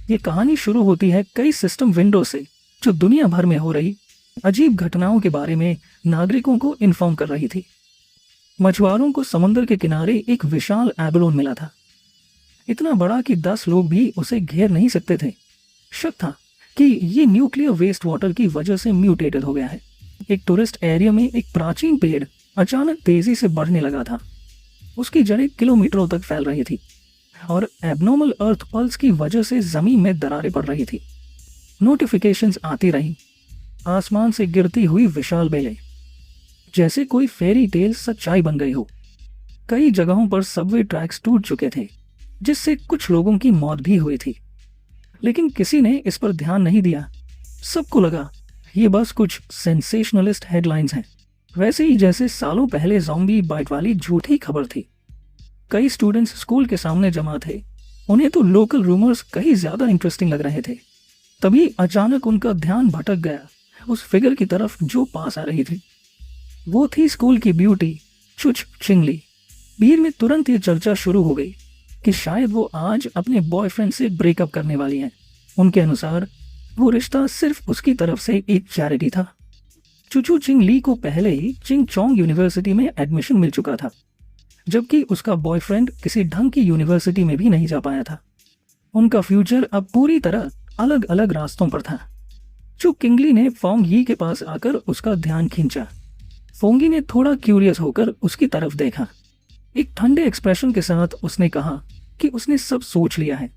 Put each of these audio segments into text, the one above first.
ये कहानी शुरू होती है कई सिस्टम विंडो से, जो दुनिया भर में हो रही अजीब घटनाओं के बारे में नागरिकों को इन्फॉर्म कर रही थी। मछुआरों को समुद्र के किनारे एक विशाल एबलोन मिला था, इतना बड़ा कि 10 लोग भी उसे घेर नहीं सकते थे। शक था कि ये न्यूक्लियर वेस्ट वाटर की वजह से म्यूटेटेड हो गया है। एक टूरिस्ट एरिया में एक प्राचीन पेड़ अचानक तेजी से बढ़ने लगा था। उसकी जड़ें किलोमीटरों तक फैल रही थी और एबनॉर्मल अर्थ पल्स की वजह से जमीन में दरारें पड़ रही थी। नोटिफिकेशंस आती रही, आसमान से गिरती हुई विशाल बेलें, जैसे कोई फेरी टेल सच्चाई बन गई हो। कई जगहों पर सबवे ट्रैक्स टूट चुके थे, जिससे कुछ लोगों की मौत भी हुई थी, लेकिन किसी ने इस पर ध्यान नहीं दिया। सबको लगा ये बस कुछ सेंसेशनलिस्ट हेडलाइंस हैं, वैसे ही जैसे सालों पहले ज़ॉम्बी बाइट वाली झूठी खबर थी। कई स्टूडेंट्स स्कूल के सामने जमा थे, उन्हें तो लोकल रूमर्स कहीं ज्यादा इंटरेस्टिंग लग रहे थे। तभी अचानक उनका ध्यान भटक गया उस फिगर की तरफ जो पास आ रही थी। वो थी स्कूल की ब्यूटी चुच चिंगली। भीड़ में तुरंत ये चर्चा शुरू हो गई कि शायद वो आज अपने बॉयफ्रेंड से ब्रेकअप करने वाली हैं। उनके अनुसार वो रिश्ता सिर्फ उसकी तरफ से एक चैरिटी था। चुचू चिंग ली को पहले ही चिंग चोंग यूनिवर्सिटी में एडमिशन मिल चुका था, जबकि उसका बॉयफ्रेंड किसी ढंग की यूनिवर्सिटी में भी नहीं जा पाया था। उनका फ्यूचर अब पूरी तरह अलग अलग रास्तों पर था। चु किंगली ने फोंग यी के पास आकर उसका ध्यान खींचा। फोंगी ने थोड़ा क्यूरियस होकर उसकी तरफ देखा। एक ठंडे एक्सप्रेशन के साथ उसने कहा कि उसने सब सोच लिया है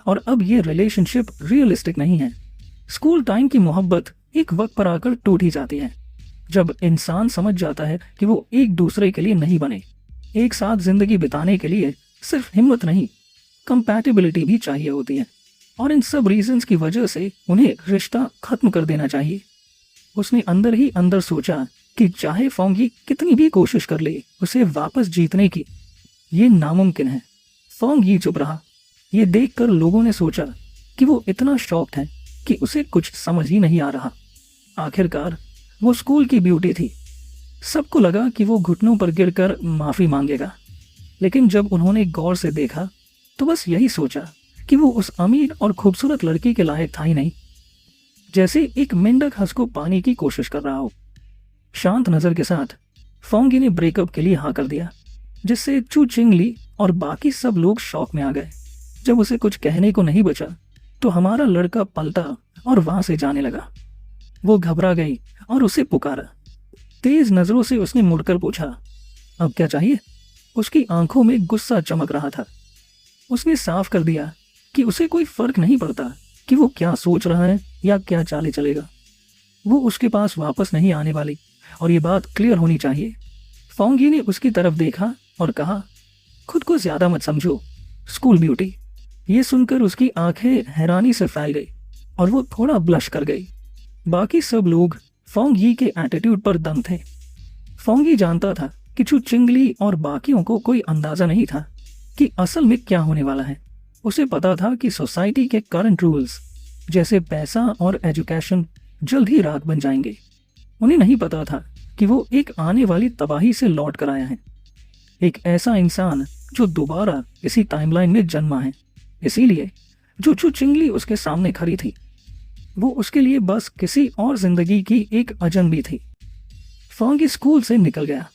और अब ये रिलेशनशिप रियलिस्टिक नहीं है। स्कूल टाइम की मोहब्बत एक वक्त पर आकर टूट ही जाती है, जब इंसान समझ जाता है कि वो एक दूसरे के लिए नहीं बने। एक साथ जिंदगी बिताने के लिए सिर्फ हिम्मत नहीं, कंपैटिबिलिटी भी चाहिए होती है, और इन सब रीजंस की वजह से उन्हें रिश्ता खत्म कर देना चाहिए। उसने अंदर ही अंदर सोचा कि चाहे फोंगी कितनी भी कोशिश कर ले, उसे वापस जीतने की ये नामुमकिन है। फोंगी चुप रहा। ये देखकर लोगों ने सोचा कि वो इतना शॉक्ड है कि उसे कुछ समझ ही नहीं आ रहा। आखिरकार वो स्कूल की ब्यूटी थी। सबको लगा कि वो घुटनों पर गिरकर माफी मांगेगा, लेकिन जब उन्होंने गौर से देखा तो बस यही सोचा कि वो उस अमीर और खूबसूरत लड़की के लायक था ही नहीं, जैसे एक मेंढक हंस को पाने की कोशिश कर रहा हो। शांत नजर के साथ फोंगी ने ब्रेकअप के लिए हाँ कर दिया, जिससे चू चिंगली और बाकी सब लोग शॉक में आ गए। जब उसे कुछ कहने को नहीं बचा तो हमारा लड़का पलटा और वहां से जाने लगा। वो घबरा गई और उसे पुकारा। तेज नजरों से उसने मुड़कर पूछा, अब क्या चाहिए? उसकी आंखों में गुस्सा चमक रहा था। उसने साफ कर दिया कि उसे कोई फर्क नहीं पड़ता कि वो क्या सोच रहा है या क्या चाले चलेगा। वो उसके पास वापस नहीं आने वाली और ये बात क्लियर होनी चाहिए। फोंगी ने उसकी तरफ देखा और कहा, खुद को ज्यादा मत समझो स्कूल ब्यूटी। ये सुनकर उसकी आंखें हैरानी से फैल गई और वो थोड़ा ब्लश कर गई। बाकी सब लोग फोंगी के एटीट्यूड पर दम थे। फोंगी जानता था कि चू चिंगली और बाकियों को कोई अंदाजा नहीं था कि असल में क्या होने वाला है। उसे पता था कि सोसाइटी के करंट रूल्स जैसे पैसा और एजुकेशन जल्द ही राख बन जाएंगे। उन्हें नहीं पता था कि वो एक आने वाली तबाही से लौट कर आया है, एक ऐसा इंसान जो दोबारा इसी टाइमलाइन में जन्मा है। इसीलिए जो चू चिंगली उसके सामने खड़ी थी, वो उसके लिए बस किसी और जिंदगी की एक अजनबी थी। फोंगी स्कूल से निकल गया।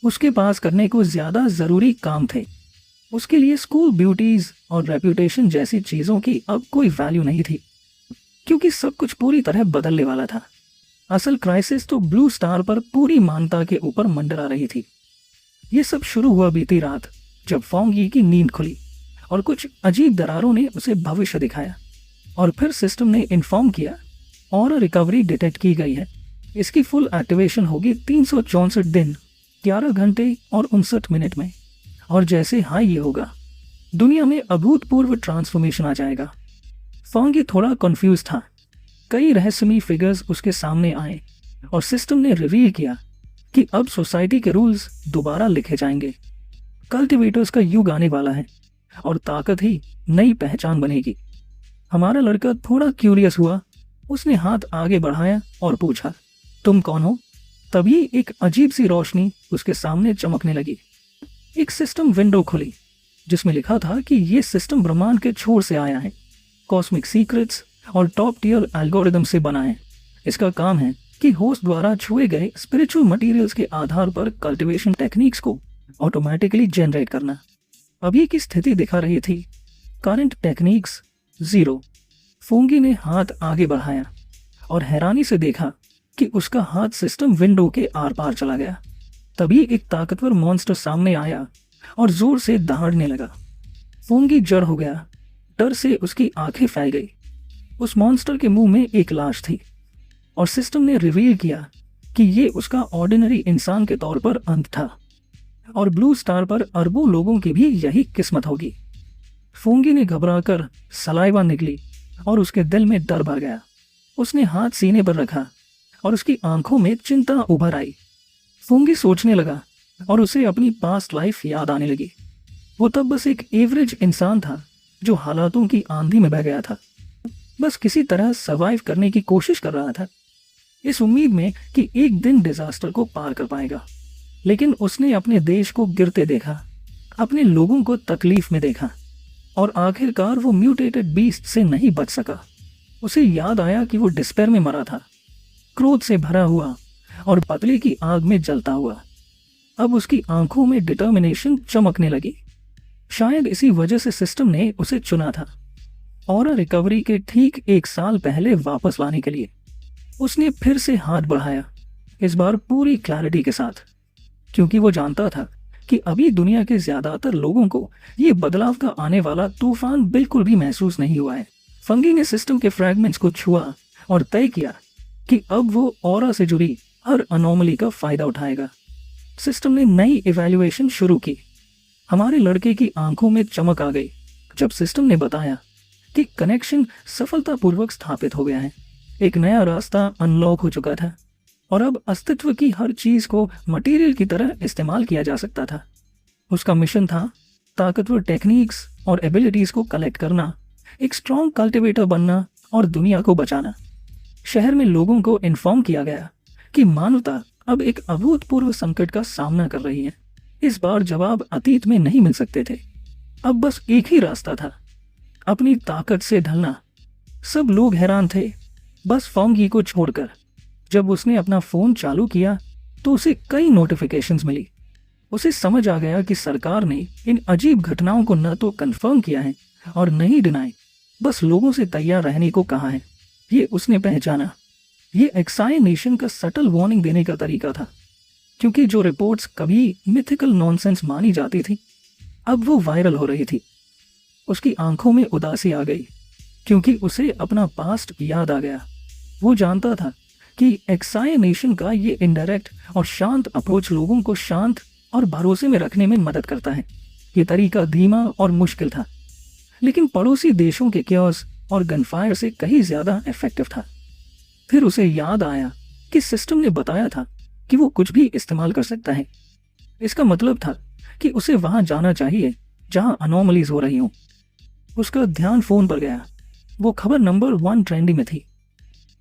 उसके पास करने को ज्यादा जरूरी काम थे। उसके लिए स्कूल ब्यूटीज और रेपुटेशन जैसी चीजों की अब कोई वैल्यू नहीं थी, क्योंकि सब कुछ पूरी तरह बदलने वाला था। असल क्राइसिस तो ब्लू स्टार पर पूरी मानता के ऊपर मंडरा रही थी। ये सब शुरू हुआ बीती रात, जब फोंगी की नींद खुली और कुछ अजीब दरारों ने उसे भविष्य दिखाया। और फिर सिस्टम ने इन्फॉर्म किया और रिकवरी डिटेक्ट की गई है। इसकी फुल एक्टिवेशन होगी 364 दिन 11 घंटे और 59 मिनट में। और जैसे हाँ ये होगा, दुनिया में अभूतपूर्व ट्रांसफॉर्मेशन आ जाएगा। फोंगी थोड़ा कंफ्यूज था। कई रहस्यमयी फिगर्स उसके सामने आए और सिस्टम ने रिवील किया कि अब सोसाइटी के रूल्स दोबारा लिखे जाएंगे। कल्टिवेटर्स का युग आने वाला है और ताकत ही नई पहचान बनेगी। हमारा लड़का थोड़ा क्यूरियस हुआ। उसने हाथ आगे बढ़ाया और पूछा, तुम कौन हो? तभी एक अजीब सी रोशनी उसके सामने चमकने लगी। एक सिस्टम विंडो खुली जिसमें लिखा था कि ये सिस्टम ब्रह्मांड के छोर से आया है कॉस्मिक सीक्रेट्स और टॉप टियर एल्गोरिदम से बना है। इसका काम है कि होस्ट द्वारा छुए गए स्पिरिचुअल मटेरियल्स के आधार पर कल्टीवेशन टेक्निक्स को ऑटोमेटिकली जनरेट करना। अभी की स्थिति दिखा रही थी करंट टेक्निक्स 0। फुंगी ने हाथ आगे बढ़ाया और हैरानी से देखा कि उसका हाथ सिस्टम विंडो के आर पार चला गया। तभी एक ताकतवर मॉन्स्टर सामने आया और जोर से दहाड़ने लगा। फुंगी जड़ हो गया, डर से उसकी आंखें फैल गई। उस मॉन्स्टर के मुंह में एक लाश थी और सिस्टम ने रिवील किया कि ये उसका ऑर्डिनरी इंसान के तौर पर अंत था और ब्लू स्टार पर अरबों लोगों की भी यही किस्मत होगी। फुंगी ने घबराकर सलाइवा निकली और उसके दिल में डर भर गया। उसने हाथ सीने पर रखा और उसकी आंखों में चिंता उभर आई। फुंगी सोचने लगा और उसे अपनी पास्ट लाइफ याद आने लगी। वो तब बस एक एवरेज इंसान था जो हालातों की आंधी में बह गया था, बस किसी तरह सर्वाइव करने की कोशिश कर रहा था, इस उम्मीद में कि एक दिन डिजास्टर को पार कर पाएगा। लेकिन उसने अपने देश को गिरते देखा, अपने लोगों को तकलीफ में देखा और आखिरकार वो म्यूटेटेड बीस्ट से नहीं बच सका। उसे याद आया कि वो डिस्पेयर में मरा था, क्रोध से भरा हुआ और पतले की आग में जलता हुआ। अब उसकी आंखों में डिटर्मिनेशन चमकने लगी। शायद इसी वजह से सिस्टम ने उसे चुना था, और रिकवरी के ठीक 1 साल पहले वापस लाने के लिए। उसने फिर से हाथ बढ़ाया, इस बार पूरी क्लैरिटी के साथ, क्योंकि वो जानता था कि अभी दुनिया के ज्यादातर लोगों को ये बदलाव का आने वाला तूफान बिल्कुल भी महसूस नहीं हुआ है। फंगी ने सिस्टम के फ्रैगमेंट्स को छुआ और तय किया कि अब वो ऑरा से जुड़ी हर अनोमली का फायदा उठाएगा। सिस्टम ने नई इवैल्यूएशन शुरू की। हमारे लड़के की आंखों में चमक आ गई जब सिस्टम ने बताया कि कनेक्शन सफलतापूर्वक स्थापित हो गया है। एक नया रास्ता अनलॉक हो चुका था और अब अस्तित्व की हर चीज को मटेरियल की तरह इस्तेमाल किया जा सकता था। उसका मिशन था ताकतवर टेक्निक्स और एबिलिटीज को कलेक्ट करना, एक स्ट्रॉन्ग कल्टिवेटर बनना और दुनिया को बचाना। शहर में लोगों को इन्फॉर्म किया गया कि मानवता अब एक अभूतपूर्व संकट का सामना कर रही है। इस बार जवाब अतीत में नहीं मिल सकते थे, अब बस एक ही रास्ता था, अपनी ताकत से ढलना। सब लोग हैरान थे, बस फॉन्गी को छोड़कर। जब उसने अपना फोन चालू किया तो उसे कई नोटिफिकेशंस मिली। उसे समझ आ गया कि सरकार ने इन अजीब घटनाओं को न तो कंफर्म किया है और न ही डिनाई, बस लोगों से तैयार रहने को कहा है। ये उसने पहचाना, ये एक्साई नेशन का सटल वार्निंग देने का तरीका था, क्योंकि जो रिपोर्ट्स कभी मिथिकल नॉनसेंस मानी जाती थी अब वो वायरल हो रही थी। उसकी आंखों में उदासी आ गई क्योंकि उसे अपना पास्ट याद आ गया। वो जानता था कि एक्साइनेशन का ये इनडायरेक्ट और शांत अप्रोच लोगों को शांत और भरोसे में रखने में मदद करता है। ये तरीका धीमा और मुश्किल था, लेकिन पड़ोसी देशों के क्योस और गनफायर से कहीं ज्यादा इफेक्टिव था। फिर उसे याद आया कि सिस्टम ने बताया था कि वो कुछ भी इस्तेमाल कर सकता है। इसका मतलब था कि उसे वहां जाना चाहिए जहां अनोमलीज हो रही हों। उसका ध्यान फोन पर गया। वो खबर नंबर 1 ट्रेंडी में थी।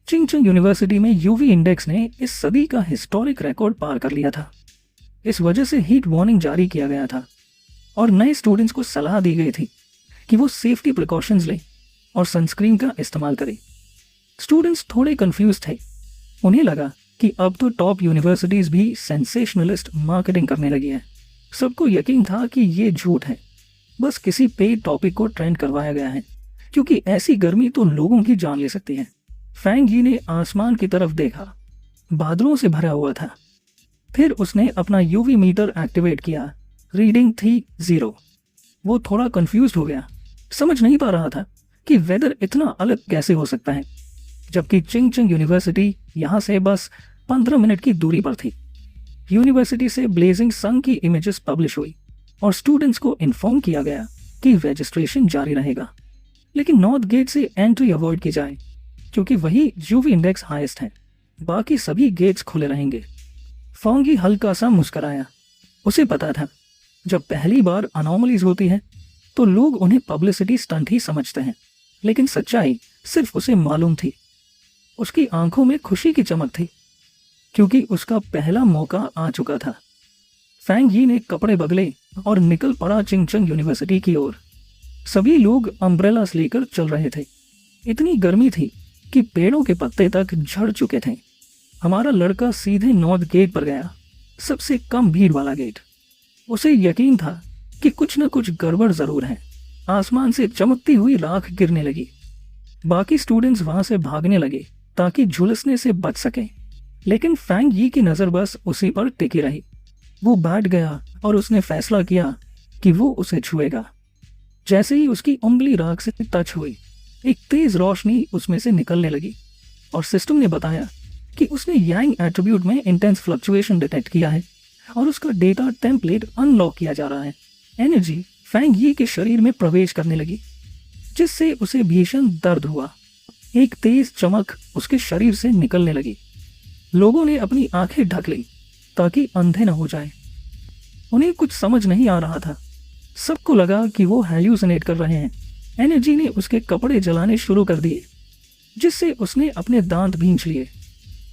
चिंगचंग यूनिवर्सिटी में यूवी इंडेक्स ने इस सदी का हिस्टोरिक रिकॉर्ड पार कर लिया था। इस वजह से हीट वार्निंग जारी किया गया था और नए स्टूडेंट्स को सलाह दी गई थी कि वो सेफ्टी प्रिकॉशंस लें और सनस्क्रीन का इस्तेमाल करें। स्टूडेंट्स थोड़े कंफ्यूज थे। उन्हें लगा कि अब तो टॉप यूनिवर्सिटीज भी सेंसेशनलिस्ट मार्केटिंग करने लगी है। सबको यकीन था कि ये झूठ है, बस किसी पेड टॉपिक को ट्रेंड करवाया गया है, क्योंकि ऐसी गर्मी तो लोगों की जान ले सकती है। फैंग जी ने आसमान की तरफ देखा, बादलों से भरा हुआ था। फिर उसने अपना यूवी मीटर एक्टिवेट किया। रीडिंग थी 0। वो थोड़ा कंफ्यूज हो गया, समझ नहीं पा रहा था कि वेदर इतना अलग कैसे हो सकता है, जबकि चिंगचंग यूनिवर्सिटी यहाँ से बस 15 मिनट की दूरी पर थी। यूनिवर्सिटी से ब्लेजिंग सन की इमेजेस पब्लिश हुई और स्टूडेंट्स को इन्फॉर्म किया गया कि रजिस्ट्रेशन जारी रहेगा, लेकिन नॉर्थ गेट से एंट्री अवॉइड की जाए क्योंकि वही यूवी इंडेक्स हाईएस्ट है। बाकी सभी गेट्स खुले रहेंगे। फॉन्गी हल्का सा मुस्कुराया। उसे पता था जब पहली बार अनोमलीज होती है तो लोग उन्हें पब्लिसिटी स्टंट ही समझते हैं, लेकिन सच्चाई सिर्फ उसे मालूम थी। उसकी आंखों में खुशी की चमक थी क्योंकि उसका पहला मौका आ चुका था। फैंग यी ने कपड़े बदले और निकल पड़ा चिंगचंग यूनिवर्सिटी की ओर। सभी लोग अम्ब्रेलास लेकर चल रहे थे। इतनी गर्मी थी कि पेड़ों के पत्ते तक झड़ चुके थे। हमारा लड़का सीधे नॉर्थ गेट पर गया, सबसे कम भीड़ वाला गेट। उसे यकीन था कि कुछ न कुछ गड़बड़ जरूर है। आसमान से चमकती हुई राख गिरने लगी। बाकी स्टूडेंट्स वहां से भागने लगे ताकि झुलसने से बच सके, लेकिन फैंग यी की नजर बस उसी पर टिकी रही। वो बैठ गया और उसने फैसला किया कि वो उसे छुएगा। जैसे ही उसकी उंगली राख से टच हुई, एक तेज रोशनी उसमें से निकलने लगी और सिस्टम ने बताया कि उसने यांग एट्रीब्यूट में इंटेंस फ्लक्चुएशन डिटेक्ट किया है और उसका डेटा टेम्पलेट अनलॉक किया जा रहा है। एनर्जी फैंग यी के शरीर में प्रवेश करने लगी, जिससे उसे भीषण दर्द हुआ। एक तेज चमक उसके शरीर से निकलने लगी। लोगों ने अपनी आंखें ढक ली ताकि अंधे न हो जाए। उन्हें कुछ समझ नहीं आ रहा था। सबको लगा कि वो हैल्यूसिनेट कर रहे हैं। एनर्जी ने उसके कपड़े जलाने शुरू कर दिए, जिससे उसने अपने दांत भींच लिए।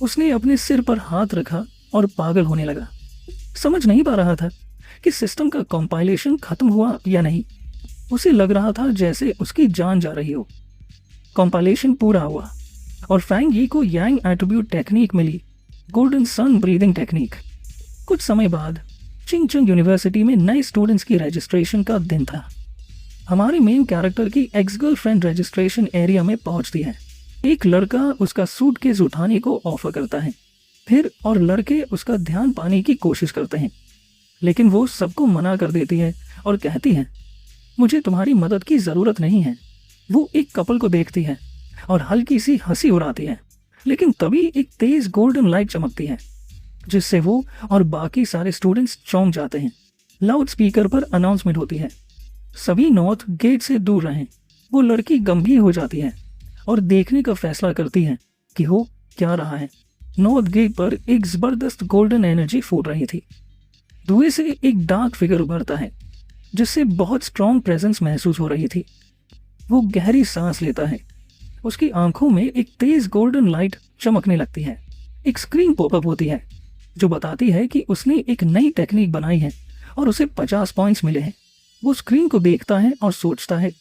उसने अपने सिर पर हाथ रखा और पागल होने लगा। समझ नहीं पा रहा था कि सिस्टम का कंपाइलेशन खत्म हुआ या नहीं। उसे लग रहा था जैसे उसकी जान जा रही हो। कंपाइलेशन पूरा हुआ और फैंग यी को यांग एट्रीब्यूट टेक्निक मिली, गोल्डन सन ब्रीदिंग टेक्निक। कुछ समय बाद चिंगचंग यूनिवर्सिटी में नए स्टूडेंट्स की रजिस्ट्रेशन का दिन था। हमारे मेन कैरेक्टर की एक्स गर्लफ्रेंड रजिस्ट्रेशन एरिया में पहुंचती है। एक लड़का उसका सूटकेस उठाने को ऑफर करता है, फिर और लड़के उसका ध्यान पाने की कोशिश करते हैं, लेकिन वो सबको मना कर देती है और कहती है, मुझे तुम्हारी मदद की जरूरत नहीं है। वो एक कपल को देखती है और हल्की सी हंसी उड़ाती है, लेकिन तभी एक तेज गोल्डन लाइट चमकती है, जिससे वो और बाकी सारे स्टूडेंट्स चौंक जाते हैं। लाउड स्पीकर पर अनाउंसमेंट होती है, सभी नॉर्थ गेट से दूर रहें। वो लड़की गंभीर हो जाती है और देखने का फैसला करती है कि हो क्या रहा है। नॉर्थ गेट पर एक जबरदस्त गोल्डन एनर्जी फूट रही थी। धुएं से एक डार्क फिगर उभरता है, जिससे बहुत स्ट्रॉन्ग प्रेजेंस महसूस हो रही थी। वो गहरी सांस लेता है। उसकी आंखों में एक तेज गोल्डन लाइट चमकने लगती है। एक स्क्रीन पॉपअप होती है जो बताती है कि उसने एक नई टेक्निक बनाई है और उसे 50 पॉइंट्स मिले हैं। वो स्क्रीन को देखता है और सोचता है,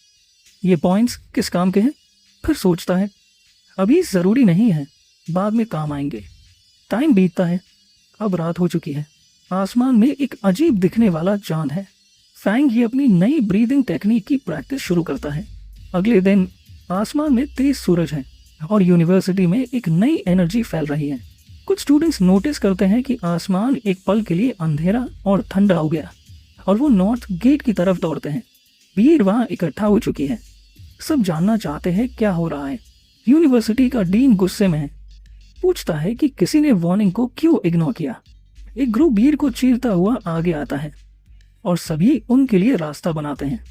ये पॉइंट्स किस काम के हैं? फिर सोचता है, अभी जरूरी नहीं है, बाद में काम आएंगे। टाइम बीतता है। अब रात हो चुकी है। आसमान में एक अजीब दिखने वाला चांद है। फैंग ये अपनी नई ब्रीदिंग टेक्निक की प्रैक्टिस शुरू करता है। अगले दिन आसमान में तेज सूरज है और यूनिवर्सिटी में एक नई एनर्जी फैल रही है। कुछ स्टूडेंट्स नोटिस करते हैं कि आसमान एक पल के लिए अंधेरा और ठंडा हो गया और वो नॉर्थ गेट की तरफ दौड़ते हैं। भीड़ वहां इकट्ठा हो चुकी है। सब जानना चाहते हैं क्या हो रहा है। यूनिवर्सिटी का डीन गुस्से में है, पूछता है कि किसी ने वार्निंग को क्यों इग्नोर किया। एक ग्रुप भीड़ को चीरता हुआ आगे आता है और सभी उनके लिए रास्ता बनाते हैं।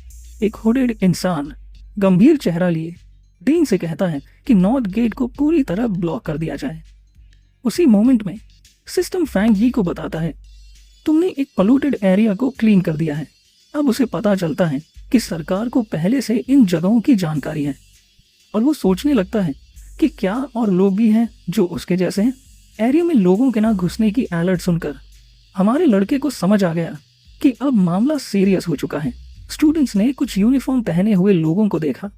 एक हुडेड इंसान गंभीर चेहरा लिए डीन से कहता है कि नॉर्थ गेट को पूरी तरह ब्लॉक कर दिया जाए। उसी मोमेंट में सिस्टम फैंग यी को बताता है, तुमने एक पोल्यूटेड एरिया को क्लीन कर दिया है। अब उसे पता चलता है कि सरकार को पहले से इन जगहों की जानकारी है और वो सोचने लगता है कि क्या और लोग भी हैं जो उसके जैसे हैं। एरिया में लोगों के ना घुसने की अलर्ट सुनकर हमारे लड़के को समझ आ गया कि अब मामला सीरियस हो चुका है। स्टूडेंट्स ने कुछ यूनिफॉर्म पहने हुए लोगों को देखा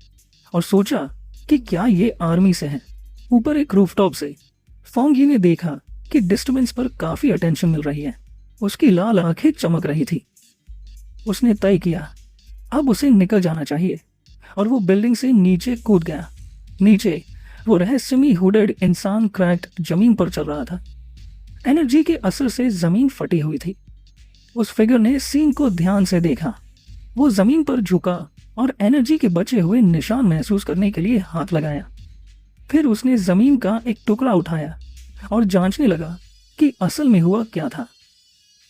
और सोचा कि क्या ये आर्मी से हैं। ऊपर एक रूफटॉप से फॉन्ग यी ने देखा कि डिस्टर्बेंस पर काफी अटेंशन मिल रही है। उसकी लाल आंखें चमक रही थी। उसने तय किया अब उसे निकल जाना चाहिए और वो बिल्डिंग से नीचे कूद गया। नीचे वो रहस्यमयी हुडेड इंसान क्रैक्ड जमीन पर चल रहा था। एनर्जी के असर से जमीन फटी हुई थी। उस फिगर ने सीन को ध्यान से देखा। वो जमीन पर झुका और एनर्जी के बचे हुए निशान महसूस करने के लिए हाथ लगाया। फिर उसने जमीन का एक टुकड़ा उठाया और जांचने लगा कि असल में हुआ क्या था।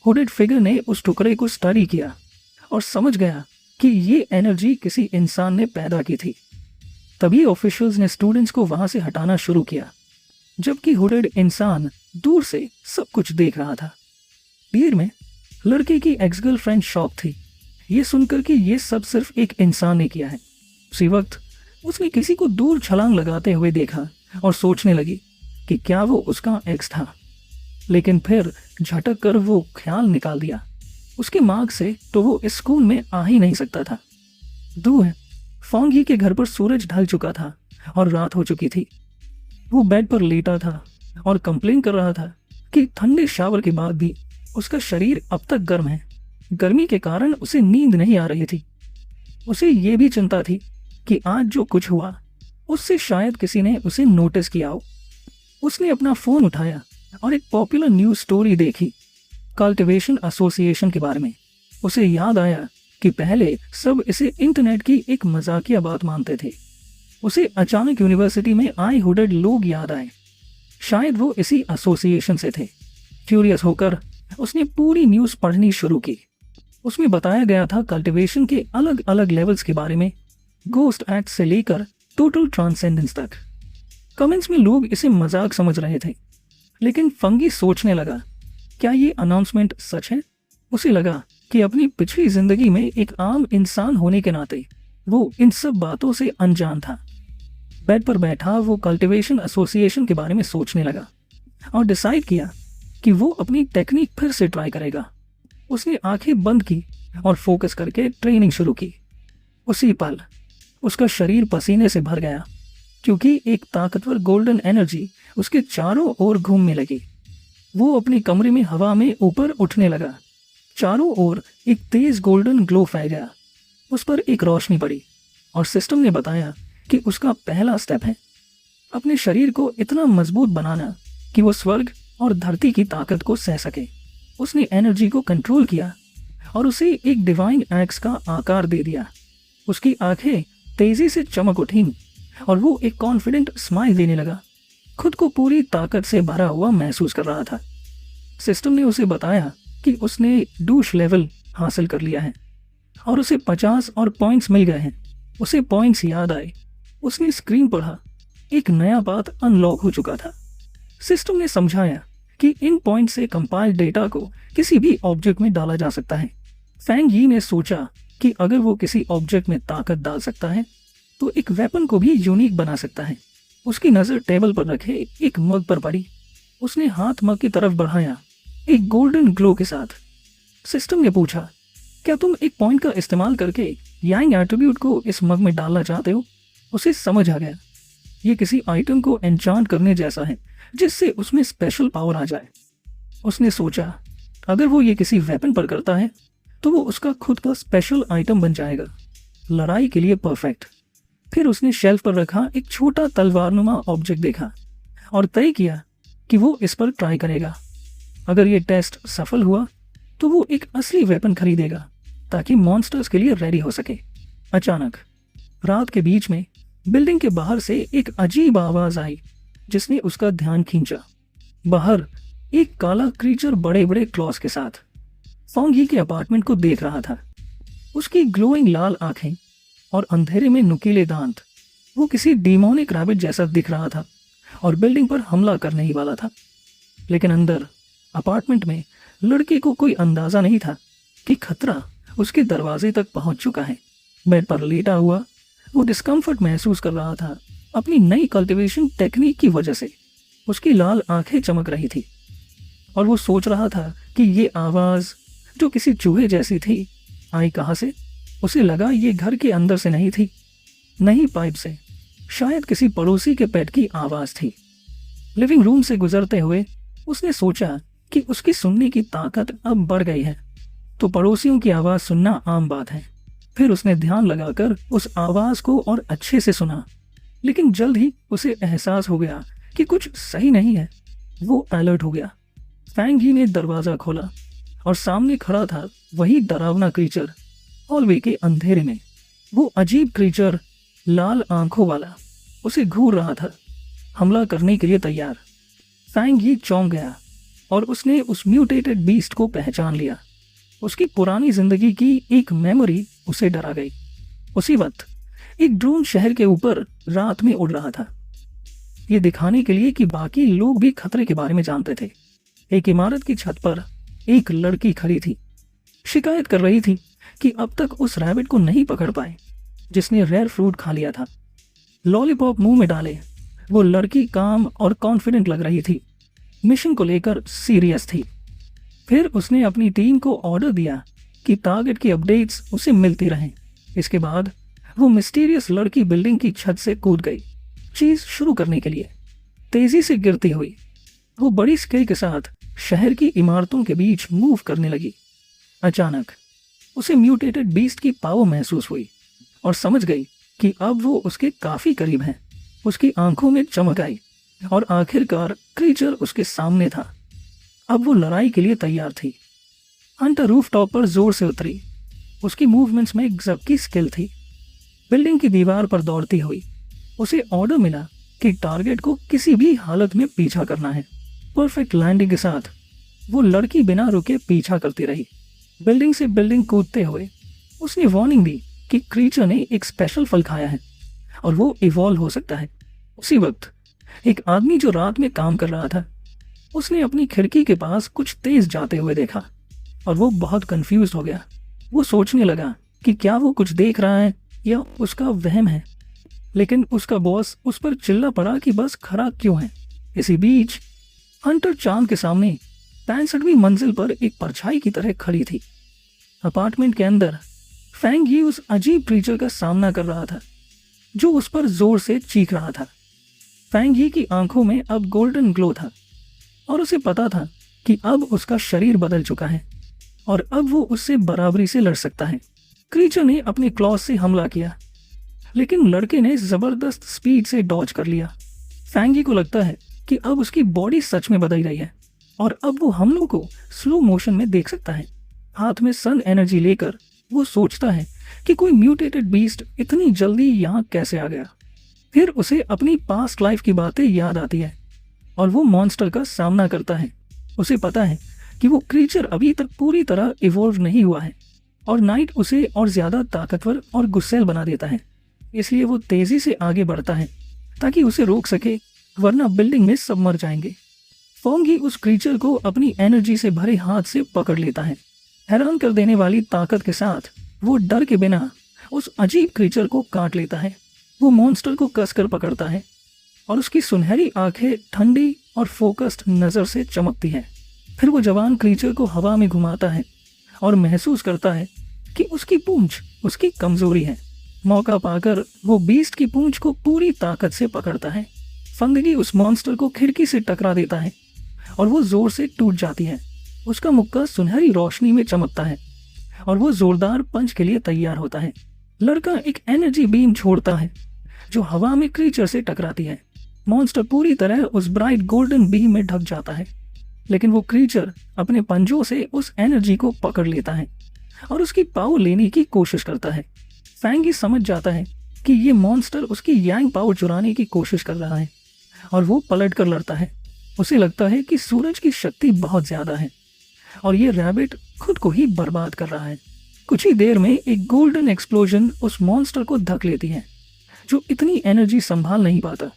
हुडेड फिगर ने उस टुकड़े को स्टडी किया और समझ गया कि ये एनर्जी किसी इंसान ने पैदा की थी। तभी ऑफिशियल्स ने स्टूडेंट्स को वहां से हटाना शुरू किया, जबकि हुडेड इंसान दूर से सब कुछ देख रहा था। भीड़ में लड़के की एक्स गर्लफ्रेंड शॉक थी, ये सुनकर कि ये सब सिर्फ एक इंसान ने किया है। उसी वक्त उसने किसी को दूर छलांग लगाते हुए देखा और सोचने लगी कि क्या वो उसका एक्स था, लेकिन फिर झटक कर वो ख्याल निकाल दिया। उसके मार्ग से तो वो इस स्कूल में आ ही नहीं सकता था। दूर फॉन्ग यी के घर पर सूरज ढल चुका था और रात हो चुकी थी। वो बेड पर लेटा था और कंप्लेन कर रहा था कि ठंडे शावर के बाद भी उसका शरीर अब तक गर्म है। गर्मी के कारण उसे नींद नहीं आ रही थी। उसे ये भी चिंता थी कि आज जो कुछ हुआ उससे शायद किसी ने उसे नोटिस किया हो। उसने अपना फोन उठाया और एक पॉपुलर न्यूज स्टोरी देखी कल्टीवेशन एसोसिएशन के बारे में। उसे याद आया कि पहले सब इसे इंटरनेट की एक मजाकिया बात मानते थे। उसे अचानक यूनिवर्सिटी में आए हुडेड लोग याद आए। शायद वो इसी एसोसिएशन से थे। क्यूरियस होकर उसने पूरी न्यूज पढ़नी शुरू की। उसमें बताया गया था कल्टीवेशन के अलग अलग लेवल्स के बारे में, गोस्ट एक्ट से लेकर टोटल ट्रांसेंडेंस तक। कमेंट्स में लोग इसे मजाक समझ रहे थे, लेकिन फंगी सोचने लगा, क्या ये अनाउंसमेंट सच है? उसे लगा कि अपनी पिछली जिंदगी में एक आम इंसान होने के नाते वो इन सब बातों से अनजान था। बेड पर बैठा वो कल्टीवेशन एसोसिएशन के बारे में सोचने लगा और डिसाइड किया कि वो अपनी टेक्निक फिर से ट्राई करेगा। उसने आंखें बंद की और फोकस करके ट्रेनिंग शुरू की। उसी पल उसका शरीर पसीने से भर गया, क्योंकि एक ताकतवर गोल्डन एनर्जी उसके चारों ओर घूमने लगी। वो अपने कमरे में हवा में ऊपर उठने लगा। चारों ओर एक तेज गोल्डन ग्लो फैल गया। उस पर एक रोशनी पड़ी और सिस्टम ने बताया कि उसका पहला स्टेप है अपने शरीर को इतना मजबूत बनाना कि वो स्वर्ग और धरती की ताकत को सह सके। उसने एनर्जी को कंट्रोल किया और उसे एक डिवाइन एक्स का आकार दे दिया। उसकी आंखें तेजी से चमक उठीं और वो एक कॉन्फिडेंट स्माइल देने लगा। खुद को पूरी ताकत से भरा हुआ महसूस कर रहा था। सिस्टम ने उसे बताया कि उसने डूश लेवल हासिल कर लिया है और उसे 50 और पॉइंट्स मिल गए हैं। उसे पॉइंट्स याद आए। उसने स्क्रीन पढ़ा, एक नया पाथ अनलॉक हो चुका था। सिस्टम ने समझाया कि इन पॉइंट से कंपाइल्ड डेटा को किसी भी ऑब्जेक्ट में डाला जा सकता है। फैंग यी ने सोचा कि अगर वो किसी ऑब्जेक्ट में ताकत डाल सकता है तो एक वेपन को भी यूनिक बना सकता है। उसकी नजर टेबल पर रखे एक मग पर पड़ी। उसने हाथ मग की तरफ बढ़ाया, एक गोल्डन ग्लो के साथ। सिस्टम ने पूछा, क्या तुम एक पॉइंट का इस्तेमाल करके यांग एट्रीब्यूट को इस मग में डालना चाहते हो? उसे समझ आ गया, ये किसी आइटम को एन्चांट करने जैसा है जिससे उसमें स्पेशल पावर आ जाए। उसने सोचा, अगर वो ये किसी वेपन पर करता है तो वो उसका खुद का स्पेशल आइटम बन जाएगा, लड़ाई के लिए परफेक्ट। फिर उसने शेल्फ पर रखा एक छोटा तलवारनुमा ऑब्जेक्ट देखा और तय किया कि वो इस पर ट्राई करेगा। अगर ये टेस्ट सफल हुआ तो वो एक असली वेपन खरीदेगा ताकि मॉन्स्टर्स के लिए रेडी हो सके। अचानक रात के बीच में बिल्डिंग के बाहर से एक अजीब आवाज आई जिसने उसका ध्यान खींचा। बाहर एक काला क्रीचर बड़े बड़े क्लॉस के साथ फॉन्गी के अपार्टमेंट को देख रहा था। उसकी ग्लोइंग लाल आंखें और अंधेरे में नुकीले दांत, वो किसी डीमोनिक रैबिट जैसा दिख रहा था और बिल्डिंग पर हमला करने ही वाला था। लेकिन अंदर अपार्टमेंट में लड़के को कोई अंदाजा नहीं था कि खतरा उसके दरवाजे तक पहुंच चुका है। बेड पर लेटा हुआ वो डिस्कम्फर्ट महसूस कर रहा था अपनी नई कल्टीवेशन टेक्निक की वजह से। उसकी लाल आंखें चमक रही थी और वो सोच रहा था कि ये आवाज जो किसी चूहे जैसी थी आई कहाँ से। उसे लगा ये घर के अंदर से नहीं थी, नहीं पाइप से, शायद किसी पड़ोसी के पेट की आवाज थी। लिविंग रूम से गुजरते हुए उसने सोचा कि उसकी सुनने की ताकत अब बढ़ गई है तो पड़ोसियों की आवाज सुनना आम बात है। फिर उसने ध्यान लगाकर उस आवाज को और अच्छे से सुना, लेकिन जल्द ही उसे एहसास हो गया कि कुछ सही नहीं है। वो अलर्ट हो गया। फैंग ही ने दरवाजा खोला और सामने खड़ा था वही डरावना क्रीचर। हॉलवे के अंधेरे में वो अजीब क्रीचर लाल आंखों वाला उसे घूर रहा था, हमला करने के लिए तैयार। फैंग ही चौंक गया और उसने उस म्यूटेटेड बीस्ट को पहचान लिया। उसकी पुरानी जिंदगी की एक मेमोरी उसे डरा गई। उसी वक्त एक ड्रोन शहर के ऊपर रात में उड़ रहा था, ये दिखाने के लिए कि बाकी लोग भी खतरे के बारे में जानते थे। एक इमारत की छत पर एक लड़की खड़ी थी, शिकायत कर रही थी कि अब तक उस रैबिट को नहीं पकड़ पाए जिसने रेयर फ्रूट खा लिया था। लॉलीपॉप मुंह में डाले वो लड़की काम और कॉन्फिडेंट लग रही थी, मिशन को लेकर सीरियस थी। फिर उसने अपनी टीम को ऑर्डर दिया कि टारगेट की अपडेट्स उसे मिलती रहें। इसके बाद वो मिस्टीरियस लड़की बिल्डिंग की छत से कूद गई चीज शुरू करने के लिए। तेजी से गिरती हुई वो बड़ी स्केल के साथ शहर की इमारतों के बीच मूव करने लगी। अचानक उसे म्यूटेटेड बीस्ट की पावर महसूस हुई और समझ गई कि अब वो उसके काफी करीब है। उसकी आंखों में चमक आई और आखिरकार क्रीचर उसके सामने था। अब वो लड़ाई के लिए तैयार थी। हंटर रूफटॉप पर जोर से उतरी। उसकी मूवमेंट्स में गजब की स्किल थी। बिल्डिंग की दीवार पर दौड़ती हुई उसे ऑर्डर मिला कि टारगेट को किसी भी हालत में पीछा करना है। परफेक्ट लैंडिंग के साथ वो लड़की बिना रुके पीछा करती रही। बिल्डिंग से बिल्डिंग कूदते हुए उसने वार्निंग दी कि क्रीचर ने एक स्पेशल फल खाया है और वो इवॉल्व हो सकता है। उसी वक्त एक आदमी जो रात में काम कर रहा था, उसने अपनी खिड़की के पास कुछ तेज जाते हुए देखा और वो बहुत कंफ्यूज हो गया। वो सोचने लगा कि क्या वो कुछ देख रहा है या उसका वहम है, लेकिन उसका बॉस उस पर चिल्ला पड़ा कि बस खड़ा क्यों है। इसी बीच हंटर चांद के सामने 65वीं मंजिल पर एक परछाई की तरह खड़ी थी। अपार्टमेंट के अंदर फैंग यी उस अजीब क्रीचर का सामना कर रहा था जो उस पर जोर से चीख रहा था। फैंग यी की आंखों में अब गोल्डन ग्लो था और उसे पता था कि अब उसका शरीर बदल चुका है और अब वो उससे बराबरी से लड़ सकता है। क्रीचर ने अपने क्लॉज से हमला किया, लेकिन लड़के ने जबरदस्त स्पीड से डॉज कर लिया। फैंग यी को लगता है कि अब उसकी बॉडी सच में बदल रही है और अब वो हमलों को स्लो मोशन में देख सकता है। हाथ में सन एनर्जी लेकर वो सोचता है कि कोई म्यूटेटेड बीस्ट इतनी जल्दी यहाँ कैसे आ गया। फिर उसे अपनी पास्ट लाइफ की बातें याद आती है और वो मॉन्स्टर का सामना करता है। उसे पता है कि वो क्रीचर अभी तक पूरी तरह इवॉल्व नहीं हुआ है और नाइट उसे और ज्यादा ताकतवर और गुस्सैल बना देता है। इसलिए वो तेजी से आगे बढ़ता है ताकि उसे रोक सके, वरना बिल्डिंग में सब मर जाएंगे। फॉन्ग ही उस क्रीचर को अपनी एनर्जी से भरे हाथ से पकड़ लेता है। हैरान कर देने वाली ताकत के साथ वो डर के बिना उस अजीब क्रीचर को काट लेता है। वो मॉन्स्टर को कसकर पकड़ता है और उसकी सुनहरी आंखें ठंडी और फोकस्ड नजर से चमकती है। फिर वो जवान क्रीचर को हवा में घुमाता है और महसूस करता है कि उसकी पूंछ उसकी कमजोरी है। मौका पाकर वो बीस्ट की पूंछ को पूरी ताकत से पकड़ता है। फंदगी उस मॉन्स्टर को खिड़की से टकरा देता है और वो जोर से टूट जाती है। उसका मुक्का सुनहरी रोशनी में चमकता है और वो जोरदार पंच के लिए तैयार होता है। लड़का एक एनर्जी बीम छोड़ता है जो हवा में क्रीचर से टकराती है। मॉन्स्टर पूरी तरह उस ब्राइट गोल्डन बीम में ढक जाता है, लेकिन वो क्रीचर अपने पंजों से उस एनर्जी को पकड़ लेता है और उसकी पावर लेने की कोशिश करता है। फैंगी समझ जाता है कि ये मॉन्स्टर उसकी यांग पावर चुराने की कोशिश कर रहा है और वो पलट कर लड़ता है। उसे लगता है कि सूरज की शक्ति बहुत ज्यादा है और ये रैबिट खुद को ही बर्बाद कर रहा है। कुछ ही देर में एक गोल्डन एक्सप्लोजन उस मॉन्स्टर को धक लेती है जो इतनी एनर्जी संभाल नहीं पाता।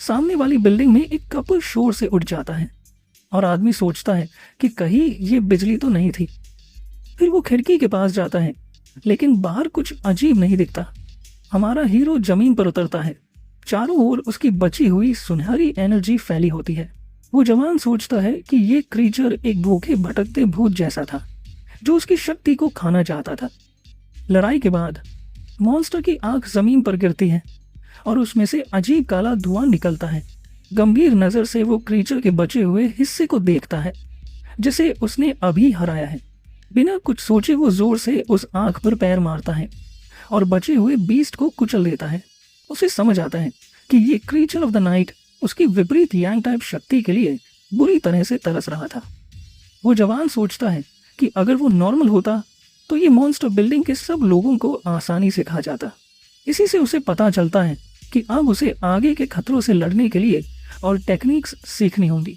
सामने वाली बिल्डिंग में एक कपल शोर से उठ जाता है और आदमी सोचता है कि कहीं ये बिजली तो नहीं थी। फिर वो खिड़की के पास जाता है, लेकिन बाहर कुछ अजीब नहीं दिखता। हमारा हीरो जमीन पर उतरता है। चारों ओर उसकी बची हुई सुनहरी एनर्जी फैली होती है। वो जवान सोचता है कि ये क्रीचर एक भूखे भटकते भूत जैसा था जो उसकी शक्ति को खाना चाहता था। लड़ाई के बाद मॉन्स्टर की आंख जमीन पर गिरती है और उसमें से अजीब काला धुआं निकलता है। गंभीर नजर से वो क्रीचर के बचे हुए हिस्से को देखता है जिसे उसने अभी हराया है। बिना कुछ सोचे वो जोर से उस आंख पर पैर मारता है और बचे हुए बीस्ट को कुचल देता है। उसे समझ आता है कि ये क्रीचर ऑफ द नाइट उसकी विपरीत यांग टाइप शक्ति के लिए बुरी तरह से तरस रहा था। वो जवान सोचता है कि अगर वो नॉर्मल होता तो ये मॉन्स्टर बिल्डिंग के सब लोगों को आसानी से खा जाता। इसी से उसे पता चलता है कि अब उसे आगे के खतरों से लड़ने के लिए और टेक्निक्स सीखनी होंगी।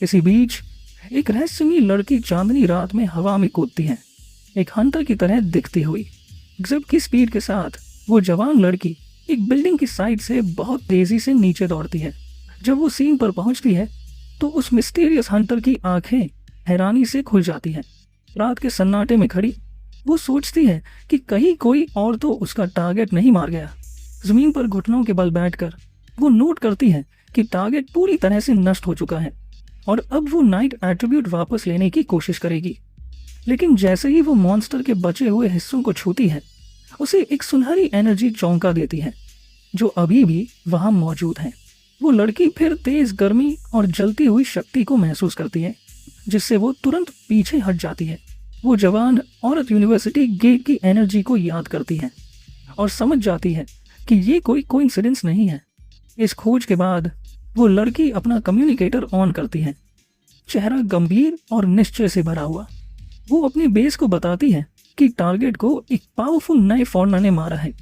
इसी बीच एक रहस्यमयी लड़की चांदनी रात में हवा में कूदती है, एक हंटर की तरह दिखती हुई। गजब की स्पीड के साथ वो जवान लड़की एक बिल्डिंग की साइड से बहुत तेजी से नीचे दौड़ती है। जब वो सीन पर पहुंचती है तो उस मिस्टीरियस हंटर की आंखें हैरानी से खुल जाती हैं। रात के सन्नाटे में खड़ी वो सोचती है कि कहीं कोई और तो उसका टारगेट नहीं मार गया। जमीन पर घुटनों के बल बैठकर वो नोट करती है कि टारगेट पूरी तरह से नष्ट हो चुका है और अब वो नाइट एट्रीब्यूट वापस लेने की कोशिश करेगी। लेकिन जैसे ही वो मॉन्स्टर के बचे हुए हिस्सों को छूती है, उसे एक सुनहरी एनर्जी चौंका देती है। जो अभी भी वहां मौजूद हैं। वो लड़की फिर तेज गर्मी और जलती हुई शक्ति को महसूस करती है, जिससे वो तुरंत पीछे हट जाती है। वो जवान औरत यूनिवर्सिटी गेट की एनर्जी को याद करती है और समझ जाती है कि ये कोई कोइंसिडेंस नहीं है। इस खोज के बाद वो लड़की अपना कम्युनिकेटर ऑन करती है, चेहरा गंभीर और निश्चय से भरा हुआ। वो अपनी बेस को बताती है कि टारगेट को एक पावरफुल नए फॉरेनर ने मारा है,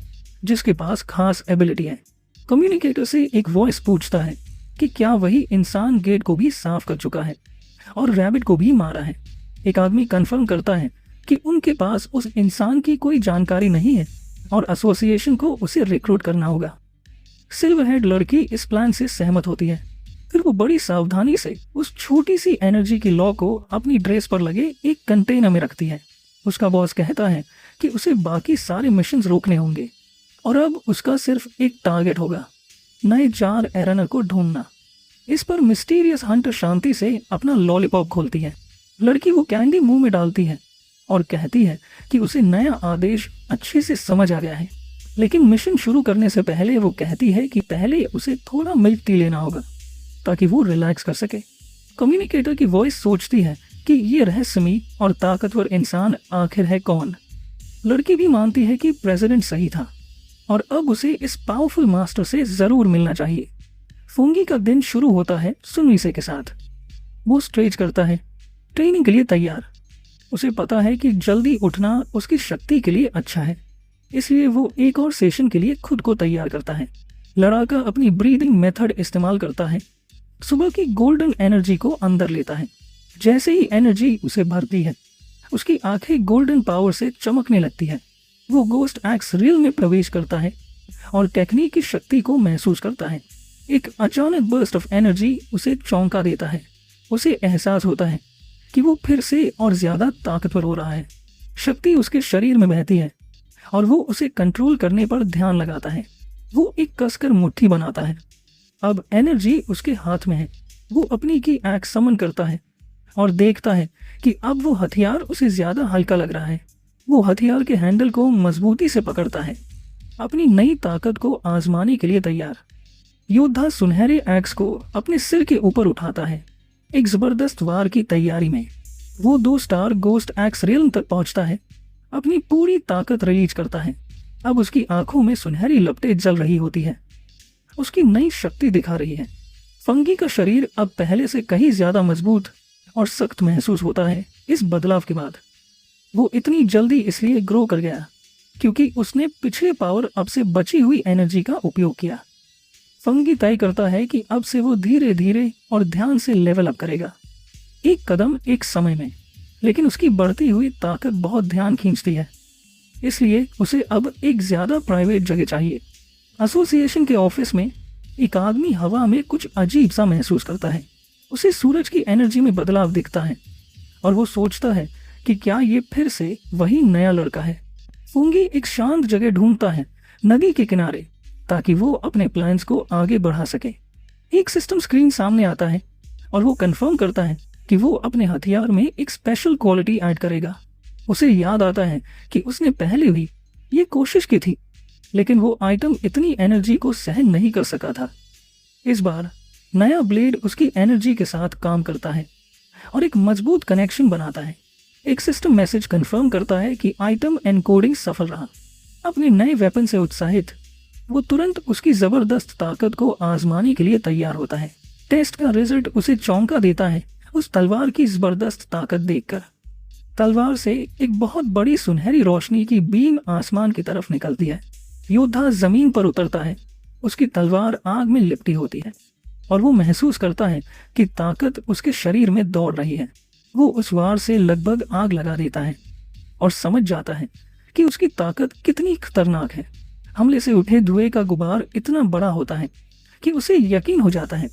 जिसके पास खास एबिलिटी है। कम्युनिकेटर से एक वॉइस पूछता है कि क्या वही इंसान गेट को भी साफ कर चुका है और रैबिट को भी मारा है। एक आदमी कंफर्म करता है कि उनके पास उस इंसान की कोई जानकारी नहीं है और एसोसिएशन को उसे रिक्रूट करना होगा। सिल्वरहेड लड़की इस प्लान से सहमत होती है। फिर वो बड़ी सावधानी से उस छोटी सी एनर्जी की लॉ को अपनी ड्रेस पर लगे एक कंटेनर में रखती है। उसका बॉस कहता है कि उसे बाकी सारे मिशंस रोकने होंगे और अब उसका सिर्फ एक टारगेट होगा, नए 4 एरनर को ढूंढना। इस पर मिस्टीरियस हंटर शांति से अपना लॉलीपॉप खोलती है। लड़की वो कैंडी मुंह में डालती है और कहती है कि उसे नया आदेश अच्छे से समझ आ गया है, लेकिन मिशन शुरू करने से पहले वो कहती है कि पहले उसे थोड़ा मिल्क टी लेना होगा ताकि वो रिलैक्स कर सके। कम्युनिकेटर की वॉइस सोचती है कि ये रहस्यमयी और ताकतवर इंसान आखिर है कौन। लड़की भी मानती है कि प्रेसिडेंट सही था और अब उसे इस पावरफुल मास्टर से जरूर मिलना चाहिए। फुंगी का दिन शुरू होता है सुनविसे के साथ। वो स्ट्रेच करता है, ट्रेनिंग के लिए तैयार। उसे पता है कि जल्दी उठना उसकी शक्ति के लिए अच्छा है, इसलिए वो एक और सेशन के लिए खुद को तैयार करता है। लड़ाका अपनी ब्रीदिंग मेथड इस्तेमाल करता है, सुबह की गोल्डन एनर्जी को अंदर लेता है। जैसे ही एनर्जी उसे भरती है, उसकी आंखें गोल्डन पावर से चमकने लगती है। वो गोस्ट एक्स रियल में प्रवेश करता है और टेक्निक की शक्ति को महसूस करता है। एक अचानक बर्स्ट ऑफ एनर्जी उसे चौंका देता है। उसे एहसास होता है कि वो फिर से और ज्यादा ताकतवर हो रहा है। शक्ति उसके शरीर में बहती है और वो उसे कंट्रोल करने पर ध्यान लगाता है। वो एक कसकर मुट्ठी बनाता है। अब एनर्जी उसके हाथ में है। वो अपनी की एक्स समन करता है और देखता है कि अब वो हथियार उसे ज्यादा हल्का लग रहा है। वो हथियार के हैंडल को मजबूती से पकड़ता है, अपनी नई ताकत को आजमाने के लिए तैयार। योद्धा सुनहरे एक्स को अपने सिर के ऊपर उठाता है। एक जबरदस्त वार की तैयारी में वो 2 स्टार गोस्ट एक्स रियल तक पहुंचता है, अपनी पूरी ताकत रिलीज करता है। अब उसकी आंखों में सुनहरी लपटें जल रही होती है, उसकी नई शक्ति दिखा रही है। फंगी का शरीर अब पहले से कहीं ज्यादा मजबूत और सख्त महसूस होता है। इस बदलाव के बाद वो इतनी जल्दी इसलिए ग्रो कर गया क्योंकि उसने पिछले पावर अप से बची हुई एनर्जी का उपयोग किया। फंगी तय करता है कि अब से वो धीरे धीरे और ध्यान से लेवल अप करेगा, एक कदम एक समय में। लेकिन उसकी बढ़ती हुई ताकत बहुत ध्यान खींचती है, इसलिए उसे अब एक ज्यादा प्राइवेट जगह चाहिए। एसोसिएशन के ऑफिस में एक आदमी हवा में कुछ अजीब सा महसूस करता है। उसे सूरज की एनर्जी में बदलाव दिखता है और वो सोचता है कि क्या ये फिर से वही नया लड़का है। फुंगी एक शांत जगह ढूंढता है, नदी के किनारे, ताकि वो अपने प्लान्स को आगे बढ़ा सके। एक सिस्टम स्क्रीन सामने आता है और वो कंफर्म करता है कि वो अपने हथियार में एक स्पेशल क्वालिटी ऐड करेगा। उसे याद आता है कि उसने पहले भी ये कोशिश की थी, लेकिन वो आइटम इतनी एनर्जी को सहन नहीं कर सका था। इस बार नया ब्लेड उसकी एनर्जी के साथ काम करता है और एक मजबूत कनेक्शन बनाता है। एक सिस्टम मैसेज कंफर्म करता है कि आइटम एनकोडिंग सफल रहा। अपने नए वेपन से उत्साहित वो तुरंत उसकी जबरदस्त ताकत को आजमाने के लिए तैयार होता है। टेस्ट का रिजल्ट उसे चौंका देता है उस तलवार की जबरदस्त ताकत देखकर। तलवार से एक बहुत बड़ी सुनहरी रोशनी की बीम आसमान की तरफ निकलती है। योद्धा जमीन पर उतरता है, उसकी तलवार आग में लिपटी होती है और वो महसूस करता है कि ताकत उसके शरीर में दौड़ रही है। वो उस वार से लगभग आग लगा देता है और समझ जाता है कि उसकी ताकत कितनी खतरनाक है। हमले से उठे धुएं का गुबार इतना बड़ा होता है कि उसे यकीन हो जाता है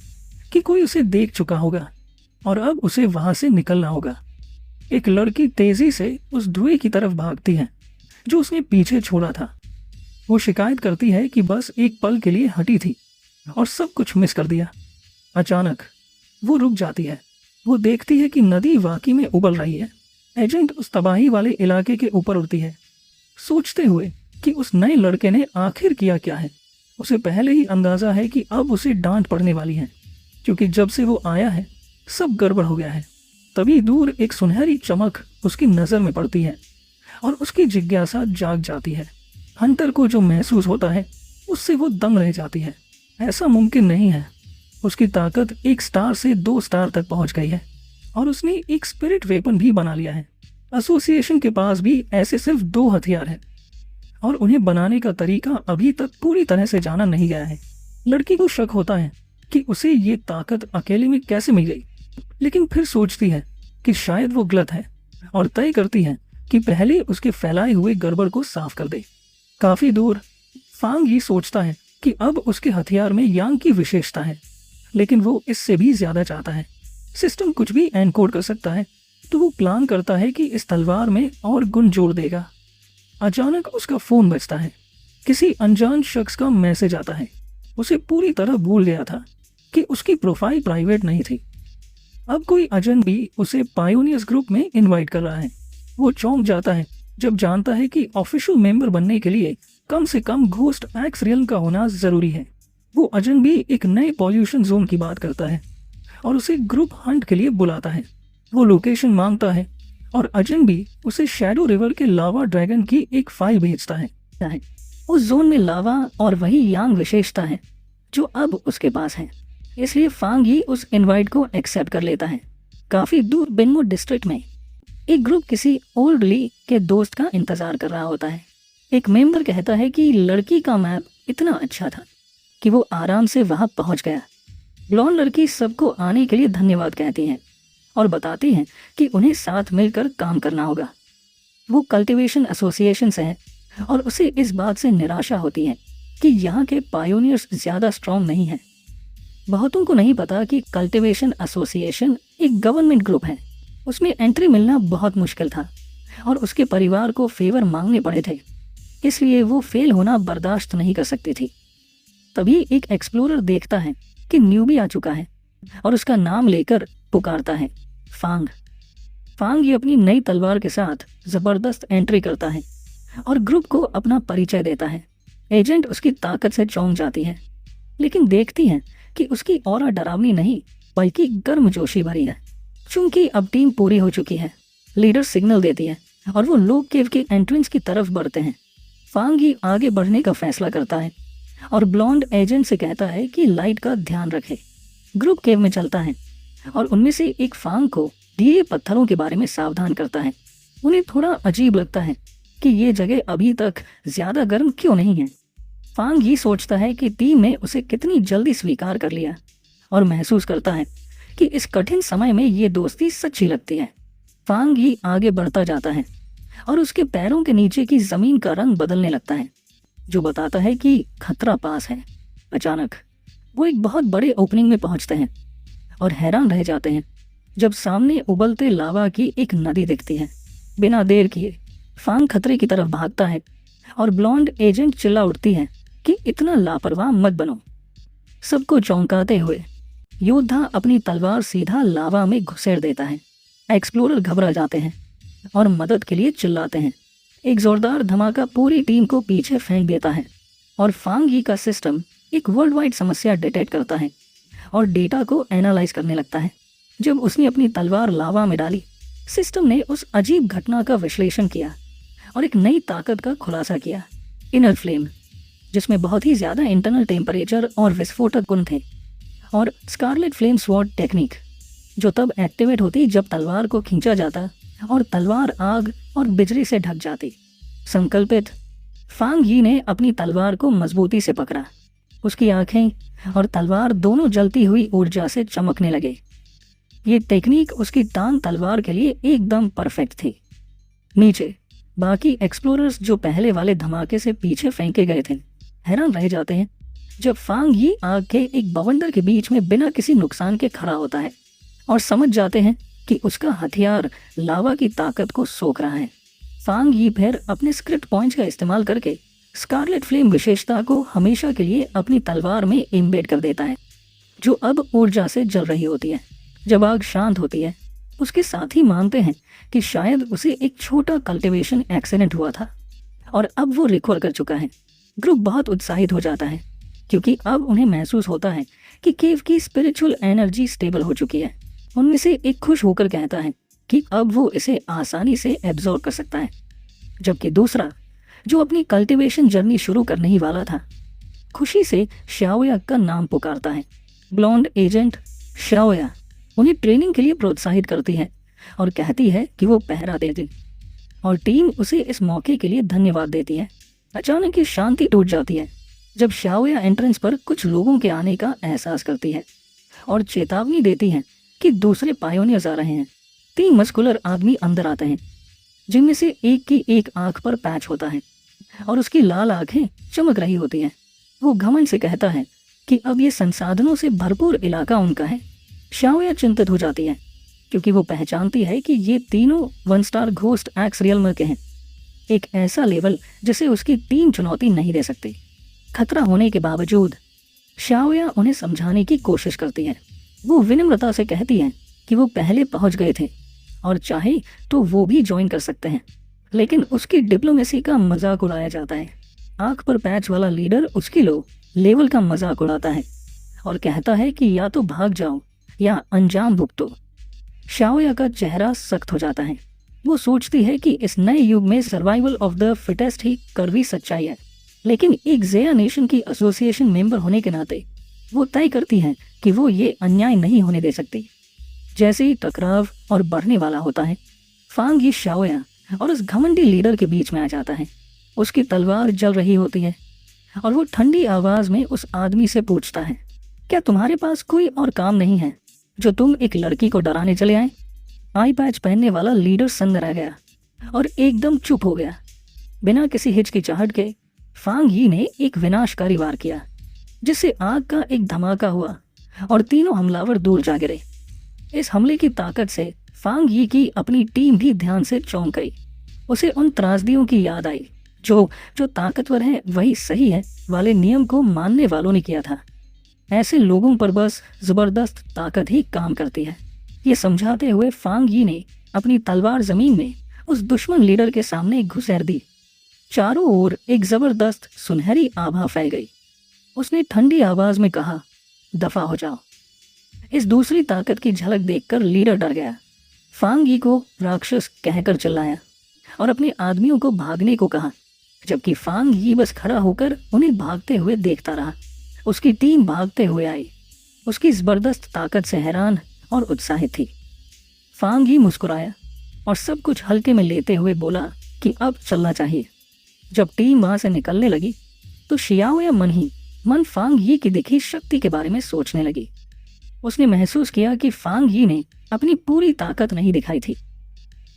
कि कोई उसे देख चुका होगा और अब उसे वहां से निकलना होगा। एक लड़की तेजी से उस धुएं की तरफ भागती है जो उसने पीछे छोड़ा था। वो शिकायत करती है कि बस एक पल के लिए हटी थी और सब कुछ मिस कर दिया। अचानक वो रुक जाती है। वो देखती है कि नदी वाकई में उबल रही है। एजेंट उस तबाही वाले इलाके के ऊपर उड़ती है, सोचते हुए कि उस नए लड़के ने आखिर किया क्या है। उसे पहले ही अंदाजा है कि अब उसे डांट पड़ने वाली है, क्योंकि जब से वो आया है सब गड़बड़ हो गया है। तभी दूर एक सुनहरी चमक उसकी नजर में पड़ती है और उसकी जिज्ञासा जाग जाती है। हंटर को जो महसूस होता है उससे वो दंग रह जाती है। ऐसा मुमकिन नहीं है। उसकी ताकत 1 स्टार से 2 स्टार तक पहुंच गई है और उसने एक स्पिरिट वेपन भी बना लिया है। एसोसिएशन के पास भी ऐसे सिर्फ 2 हथियार हैं और उन्हें बनाने का तरीका अभी तक पूरी तरह से जाना नहीं गया है। लड़की को शक होता है कि उसे ये ताकत अकेले में कैसे मिल गई, लेकिन फिर सोचती है कि शायद वो गलत है और तय करती है कि पहले उसके फैलाए हुए गड़बड़ को साफ कर दे। काफी दूर फांग ये सोचता है कि अब उसके हथियार में यांग की विशेषता है, लेकिन वो इससे भी ज्यादा चाहता है। सिस्टम कुछ भी एनकोड कर सकता है, तो वो प्लान करता है कि इस तलवार में और गुण जोड़ देगा। अचानक उसका फोन बजता है। किसी अनजान शख्स का मैसेज आता है। उसे पूरी तरह भूल गया था कि उसकी प्रोफाइल प्राइवेट नहीं थी। अब कोई अजनबी उसे पायोनियर्स ग्रुप में इनवाइट कर रहा है। वो चौंक जाता है जब जानता है कि ऑफिशियल मेंबर बनने के लिए कम से कम घोस्ट एक्स रियल का होना जरूरी है। वो अजनबी एक नए पॉल्यूशन जोन की बात करता है और उसे ग्रुप हंट के लिए बुलाता है। वो लोकेशन मांगता है और अजनबी उसे शैडो रिवर के लावा ड्रैगन की एक फाइल भेजता है। उस जोन में लावा और वही यांग विशेषता है जो अब उसके पास है, इसलिए फांग ही उस इनवाइट को एक्सेप्ट कर लेता है। काफी दूर बिनमो डिस्ट्रिक्ट में एक ग्रुप किसी ओल्ड ली के दोस्त का इंतजार कर रहा होता है। एक मेंबर कहता है कि लड़की का मैप इतना अच्छा था कि वो आराम से वहां पहुंच गया। ब्लॉन्ड लड़की सबको आने के लिए धन्यवाद कहती है और बताती है कि उन्हें साथ मिलकर काम करना होगा। वो कल्टीवेशन एसोसिएशन से है और उसे इस बात से निराशा होती है कि यहाँ के पायोनियर्स ज्यादा स्ट्रॉन्ग नहीं है। बहुतों को नहीं पता कि कल्टीवेशन एसोसिएशन एक गवर्नमेंट ग्रुप है। उसमें एंट्री मिलना बहुत मुश्किल था और उसके परिवार को फेवर मांगने पड़े थे, इसलिए वो फेल होना बर्दाश्त नहीं कर सकती थी। तभी एक एक्सप्लोरर देखता है कि न्यूबी आ चुका है और उसका नाम लेकर पुकारता है, फांग। फांग ये अपनी नई तलवार के साथ जबरदस्त एंट्री करता है और ग्रुप को अपना परिचय देता है। एजेंट उसकी ताकत से चौंक जाती है, लेकिन देखती है कि उसकी ऑरा डरावनी नहीं बल्कि गर्मजोशी भरी है। चूंकि अब टीम पूरी हो चुकी है, लीडर सिग्नल देती है और वो लोग केव के एंट्रेंस की तरफ बढ़ते हैं। फांग ही आगे बढ़ने का फैसला करता है और ब्लॉन्ड एजेंट से कहता है कि लाइट का ध्यान रखे। ग्रुप केव में चलता है और उनमें से एक फांग को दिए पत्थरों के बारे में सावधान करता है। उन्हें थोड़ा अजीब लगता है कि ये जगह अभी तक ज्यादा गर्म क्यों नहीं है। फांग ही सोचता है कि टीम ने उसे कितनी जल्दी स्वीकार कर लिया और महसूस करता है कि इस कठिन समय में ये दोस्ती सच्ची लगती है। फांग ही आगे बढ़ता जाता है और उसके पैरों के नीचे की जमीन का रंग बदलने लगता है, जो बताता है कि खतरा पास है। अचानक वो एक बहुत बड़े ओपनिंग में पहुंचते हैं और हैरान रह जाते हैं जब सामने उबलते लावा की एक नदी दिखती है। बिना देर किए फांग खतरे की तरफ भागता है और ब्लॉन्ड एजेंट चिल्ला उठती है कि इतना लापरवाह मत बनो। सबको चौंकाते हुए योद्धा अपनी तलवार सीधा लावा में घुसेड़ देता है। एक्सप्लोरर घबरा जाते हैं और मदद के लिए चिल्लाते हैं। एक जोरदार धमाका पूरी टीम को पीछे फेंक देता है और फांग ही का सिस्टम एक वर्ल्ड वाइड समस्या डिटेक्ट करता है और डेटा को एनालाइज करने लगता है। जब उसने अपनी तलवार लावा में डाली, सिस्टम ने उस अजीब घटना का विश्लेषण किया और एक नई ताकत का खुलासा किया, इनर फ्लेम, जिसमें बहुत ही ज्यादा इंटरनल टेम्परेचर और विस्फोटक गुण थे, और स्कारलेट फ्लेम स्वॉर्ड टेक्निक, जो तब एक्टिवेट होती जब तलवार को खींचा जाता और तलवार आग और बिजली से ढक जाती। संकल्पित, फांग यी ने अपनी तलवार को मजबूती से पकड़ा। उसकी आंखें और तलवार दोनों जलती हुई ऊर्जा से चमकने लगे। ये टेक्निक उसकी टांग तलवार के लिए एकदम परफेक्ट थी। नीचे बाकी एक्सप्लोरर्स जो पहले वाले धमाके से पीछे फेंके गए थे हैरान रह जाते हैं जब फांग यी आग के एक बवंडर के बीच में बिना किसी नुकसान के खड़ा होता है और समझ जाते हैं कि उसका हथियार लावा की ताकत को सोख रहा है। फांग यी फिर अपने स्क्रिप्ट पॉइंट्स का इस्तेमाल करके स्कारलेट फ्लेम विशेषता को हमेशा के लिए अपनी तलवार में एम्बेड कर देता है, जो अब ऊर्जा से जल रही होती है। जब आग शांत होती है, उसके साथी मानते हैं कि शायद उसे एक छोटा कल्टीवेशन एक्सीडेंट हुआ था और अब वो रिकवर कर चुका है। ग्रुप बहुत उत्साहित हो जाता है क्योंकि अब उन्हें महसूस होता है कि केव की स्पिरिचुअल एनर्जी स्टेबल हो चुकी है। उनमें से एक खुश होकर कहता है कि अब वो इसे आसानी से एब्जॉर्ब कर सकता है, जबकि दूसरा, जो अपनी कल्टीवेशन जर्नी शुरू करने ही वाला था, खुशी से शाओया का नाम पुकारता है। ब्लॉन्ड एजेंट शाओया उन्हें ट्रेनिंग के लिए प्रोत्साहित करती है और कहती है कि वो पहरा दे दे, और टीम उसे इस मौके के लिए धन्यवाद देती है। अचानक ही शांति टूट जाती है जब शाओया एंट्रेंस पर कुछ लोगों के आने का एहसास करती है और चेतावनी देती है कि दूसरे पायोनियर्स आ रहे हैं। 3 मस्कुलर आदमी अंदर आते हैं, जिनमें से एक की एक आंख पर पैच होता है और उसकी लाल आंखें चमक रही होती हैं। वो घमंड से कहता है कि अब ये संसाधनों से भरपूर इलाका उनका है। शाओया चिंतित हो जाती है क्योंकि वो पहचानती है कि ये तीनों 1 स्टार घोस्ट एक्स रियल्म के हैं, एक ऐसा लेवल जिसे उसकी टीम चुनौती नहीं दे सकती। खतरा होने के बावजूद शाओया उन्हें समझाने की कोशिश करती है। वो विनम्रता से कहती है कि वो पहले पहुंच गए थे और चाहे तो वो भी ज्वाइन कर सकते हैं, लेकिन उसकी डिप्लोमेसी का मजाक उड़ाया जाता है। आंख पर पैच वाला लीडर उसकी लो लेवल का मजाक उड़ाता है और कहता है कि या तो भाग जाओ या अंजाम भुगतो। शाओया का चेहरा सख्त हो जाता है। वो सोचती है कि इस नए युग में सर्वाइवल ऑफ द फिटेस्ट ही कड़वी सच्चाई है, लेकिन एक ज़ेया नेशन की एसोसिएशन मेंबर होने के नाते वो तय करती है कि वो ये अन्याय नहीं होने दे सकती। जैसे ही टकराव और बढ़ने वाला होता है, फांग यी शाओया और उस घमंडी लीडर के बीच में आ जाता है। उसकी तलवार जल रही होती है और वो ठंडी आवाज में उस आदमी से पूछता है, क्या तुम्हारे पास कोई और काम नहीं है जो तुम एक लड़की को डराने चले आए? आई पैच पहनने वाला लीडर सन्न रह गया और एकदम चुप हो गया। बिना किसी हिचकिचाहट के फांग यी ने एक विनाशकारी वार किया, जिससे आग का एक धमाका हुआ और तीनों हमलावर दूर जा गिरे। इस हमले की ताकत से फांग यी की अपनी टीम भी ध्यान से चौंक गई। उसे उन त्रासदियों की याद आई जो ताकतवर है वही सही है वाले नियम को मानने वालों ने किया था। ऐसे लोगों पर बस जबरदस्त ताकत ही काम करती है। ये समझाते हुए फांग यी ने अपनी तलवार जमीन में उस दुश्मन लीडर के सामने घुसेड़ दी। चारों ओर एक जबरदस्त सुनहरी आभा फैल गई। उसने ठंडी आवाज में कहा, दफा हो जाओ। इस दूसरी ताकत की झलक देखकर लीडर डर गया। फांग यी को राक्षस कहकर चिल्लाया और अपने आदमियों को भागने को कहा, जबकि फांग यी बस खड़ा होकर उन्हें भागते हुए देखता रहा। उसकी टीम भागते हुए आई, उसकी जबरदस्त ताकत से हैरान और उत्साहित थी। फांग यी मुस्कुराया और सब कुछ हल्के में लेते हुए बोला कि अब चलना चाहिए। जब टीम वहां से निकलने लगी तो शियाओया मन फांग यी की दिखी शक्ति के बारे में सोचने लगी। उसने महसूस किया कि फांग यी ने अपनी पूरी ताकत नहीं दिखाई थी।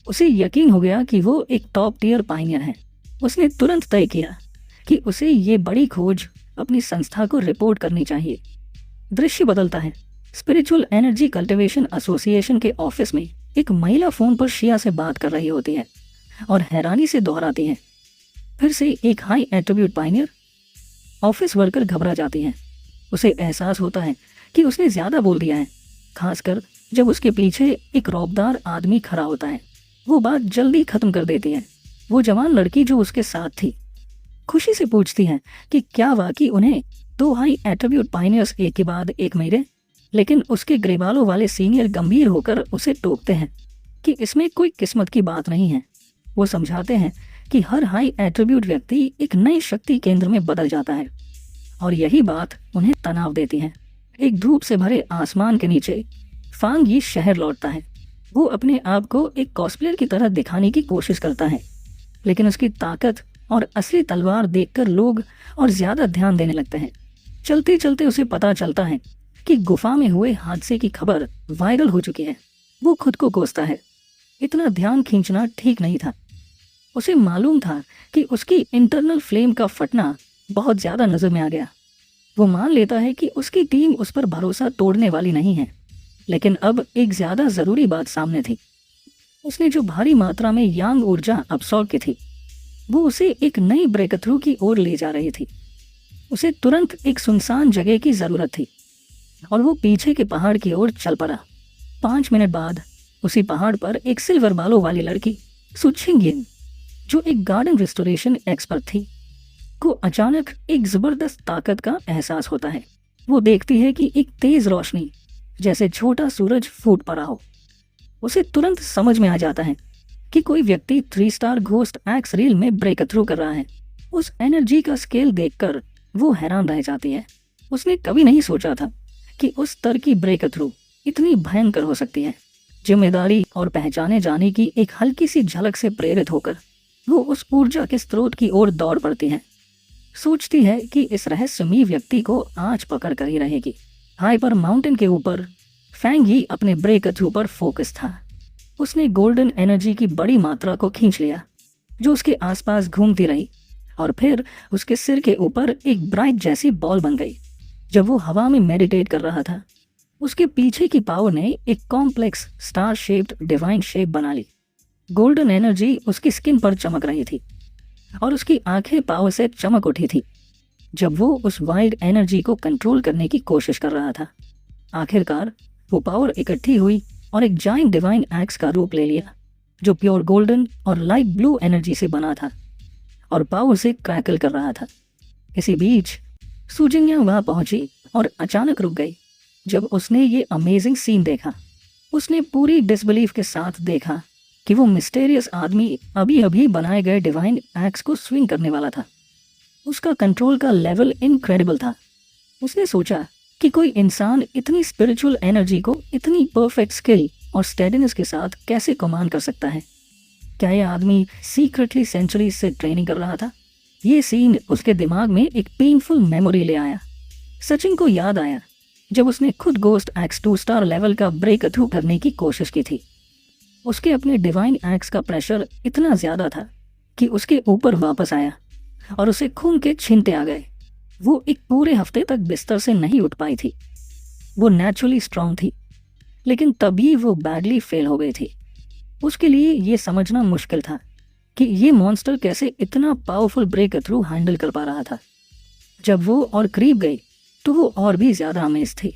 उसे यकीन हो गया कि वो एक टॉप टियर पायनियर है। उसने तुरंत तय किया कि उसे ये बड़ी खोज अपनी संस्था को रिपोर्ट करनी चाहिए। दृश्य बदलता है। स्पिरिचुअल एनर्जी कल्टिवेशन एसोसिएशन के ऑफिस में एक महिला फोन पर शिया से बात कर रही होती है और हैरानी से दोहराती है, फिर से एक high attribute Pioneer. Office worker घबरा जाती है। उसे एहसास होता है कि उसने ज्यादा बोल दिया है, खासकर जब उसके पीछे एक रौबदार आदमी खड़ा होता है। वो बात जल्दी खत्म कर देती है। वो जवान लड़की जो उसके साथ थी खुशी से पूछती है कि क्या वाकई उन्हें 2 हाई एट्रीब्यूट पायनियर्स एक के बाद एक मिले, लेकिन उसके ग्रेबालों वाले सीनियर गंभीर होकर उसे टोकते हैं कि इसमें कोई किस्मत की बात नहीं है। वो समझाते हैं कि हर हाई एट्रीब्यूट व्यक्ति एक नई शक्ति केंद्र में बदल जाता है और यही बात उन्हें तनाव देती है। एक धूप से भरे आसमान के नीचे फांग यी शहर लौटता है। वो अपने आप को एक कॉस्प्लेयर की तरह दिखाने की कोशिश करता है, लेकिन उसकी ताकत और असली तलवार देखकर लोग और ज्यादा ध्यान देने लगते हैं। चलते चलते उसे पता चलता है कि गुफा में हुए हादसे की खबर वायरल हो चुकी है। वो खुद को कोसता है, इतना ध्यान खींचना ठीक नहीं था। उसे मालूम था कि उसकी इंटरनल फ्लेम का फटना बहुत ज्यादा नजर में आ गया। वो मान लेता है कि उसकी टीम उस पर भरोसा तोड़ने वाली नहीं है, लेकिन अब एक ज्यादा जरूरी बात सामने थी। उसने जो भारी मात्रा में यांग ऊर्जा अब्सॉर्ब की थी, वो उसे एक नई ब्रेक थ्रू की ओर ले जा रही थी। उसे तुरंत एक सुनसान जगह की जरूरत थी और वो पीछे के पहाड़ की ओर चल पड़ा। 5 मिनट बाद उसी पहाड़ पर एक सिल्वर बालों वाली लड़की सुचिंगिन, जो एक गार्डन रिस्टोरेशन एक्सपर्ट थी, को अचानक एक जबरदस्त ताकत का एहसास होता है। वो देखती है कि एक तेज रोशनी जैसे छोटा सूरज फूट पड़ा हो। उसे तुरंत समझ में आ जाता है कि कोई व्यक्ति 3 स्टार घोस्ट एक्स रील में ब्रेक थ्रू कर रहा है। उस एनर्जी का स्केल देखकर वो हैरान रह जाती है। उसने कभी नहीं सोचा था कि उस स्तर की ब्रेक थ्रू इतनी भयंकर हो सकती है। जिम्मेदारी और पहचाने जाने की एक हल्की सी झलक से प्रेरित होकर वो उस ऊर्जा के स्रोत की ओर दौड़ पड़ती है। सोचती है कि इस रहस्यमयी व्यक्ति को आज पकड़ कर ही रहेगी। हाइपर माउंटेन के ऊपर फैंग ही अपने ब्रेक थ्रू पर फोकस था। उसने गोल्डन एनर्जी की बड़ी मात्रा को खींच लिया जो उसके आसपास घूमती रही और फिर उसके सिर के ऊपर एक ब्राइट जैसी बॉल बन गई। जब वो हवा में मेडिटेट कर रहा था, उसके पीछे की पावर ने एक complex star shaped divine shape बना ली। गोल्डन एनर्जी उसकी स्किन पर चमक रही थी और उसकी आंखें पावर से चमक उठी थी जब वो उस वाइल्ड एनर्जी को कंट्रोल करने की कोशिश कर रहा था। आखिरकार वो पावर इकट्ठी हुई और एक जाइंट डिवाइन एक्स का रूप ले लिया जो प्योर गोल्डन और लाइट ब्लू एनर्जी से बना था और पावर से क्रैकल कर रहा था। इसी बीच सु जिंगयांग वहां पहुंची और अचानक रुक गई जब उसने ये अमेजिंग सीन देखा। उसने पूरी डिसबिलीफ के साथ देखा कि वो मिस्टेरियस आदमी अभी अभी बनाए गए डिवाइन एक्स को स्विंग करने वाला था। उसका कंट्रोल का लेवल इनक्रेडिबल था। उसने सोचा कि कोई इंसान इतनी स्पिरिचुअल एनर्जी को इतनी परफेक्ट स्किल और स्टेडीनेस के साथ कैसे कमांड कर सकता है। क्या यह आदमी सीक्रेटली सेंचुरीज से ट्रेनिंग कर रहा था? ये सीन उसके दिमाग में एक पेनफुल मेमोरी ले आया। सचिन को याद आया जब उसने खुद गोस्ट एक्स 2 स्टार लेवल का ब्रेक थ्रू करने की कोशिश की थी। उसके अपने डिवाइन एक्स का प्रेशर इतना ज्यादा था कि उसके ऊपर वापस आया और उसे खून के छींटे आ गए। वो एक पूरे हफ्ते तक बिस्तर से नहीं उठ पाई थी। वो नेचुरली स्ट्रांग थी लेकिन तभी वो बैडली फेल हो गई थी। उसके लिए ये समझना मुश्किल था कि ये मॉन्स्टर कैसे इतना पावरफुल ब्रेक थ्रू हैंडल कर पा रहा था। जब वो और करीब गई तो वो और भी ज्यादा अमेज थी।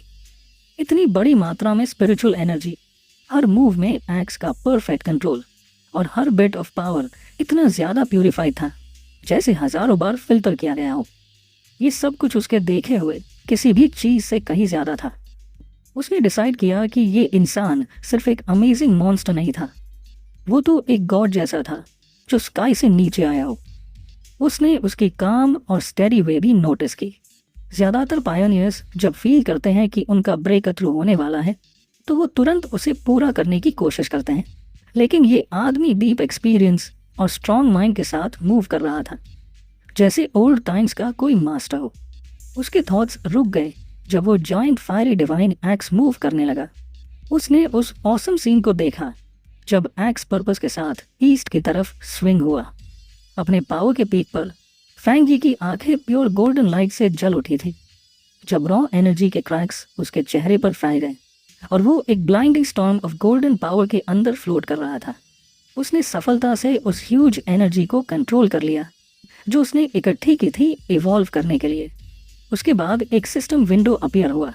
इतनी बड़ी मात्रा में स्पिरिचुअल एनर्जी, हर मूव में एक्स का परफेक्ट कंट्रोल और हर बिट ऑफ पावर इतना ज्यादा प्यूरिफाइड था जैसे हजारों बार फिल्टर किया गया हो। ये सब कुछ उसके देखे हुए किसी भी चीज से कहीं ज्यादा था। उसने डिसाइड किया कि ये इंसान सिर्फ एक अमेजिंग मॉन्स्टर नहीं था, वो तो एक गॉड जैसा था जो स्काई से नीचे आया हो। उसने उसकी काम और स्टेडी वे भी नोटिस की। ज्यादातर पायोनियर्स जब फील करते हैं कि उनका ब्रेक थ्रू होने वाला है तो वो तुरंत उसे पूरा करने की कोशिश करते हैं, लेकिन ये आदमी डीप एक्सपीरियंस और स्ट्रॉन्ग माइंड के साथ मूव कर रहा था जैसे ओल्ड टाइम्स का कोई मास्टर हो। उसके थॉट्स रुक गए जब वो joint fiery divine x move करने लगा। उसने उस ऑसम सीन को देखा जब एक्स पर्पस के साथ ईस्ट की तरफ स्विंग हुआ। अपने पावर के पीक पर फैंगी की आंखें प्योर गोल्डन लाइट से जल उठी थी जब रॉ एनर्जी के क्रैक्स उसके चेहरे पर फैल गए और वो एक blinding storm of golden power के अंदर फ्लोट कर रहा था। उसने सफलता से उस ह्यूज एनर्जी को कंट्रोल कर लिया जो उसने इकट्ठी की थी इवॉल्व करने के लिए। उसके बाद एक सिस्टम विंडो अपीयर हुआ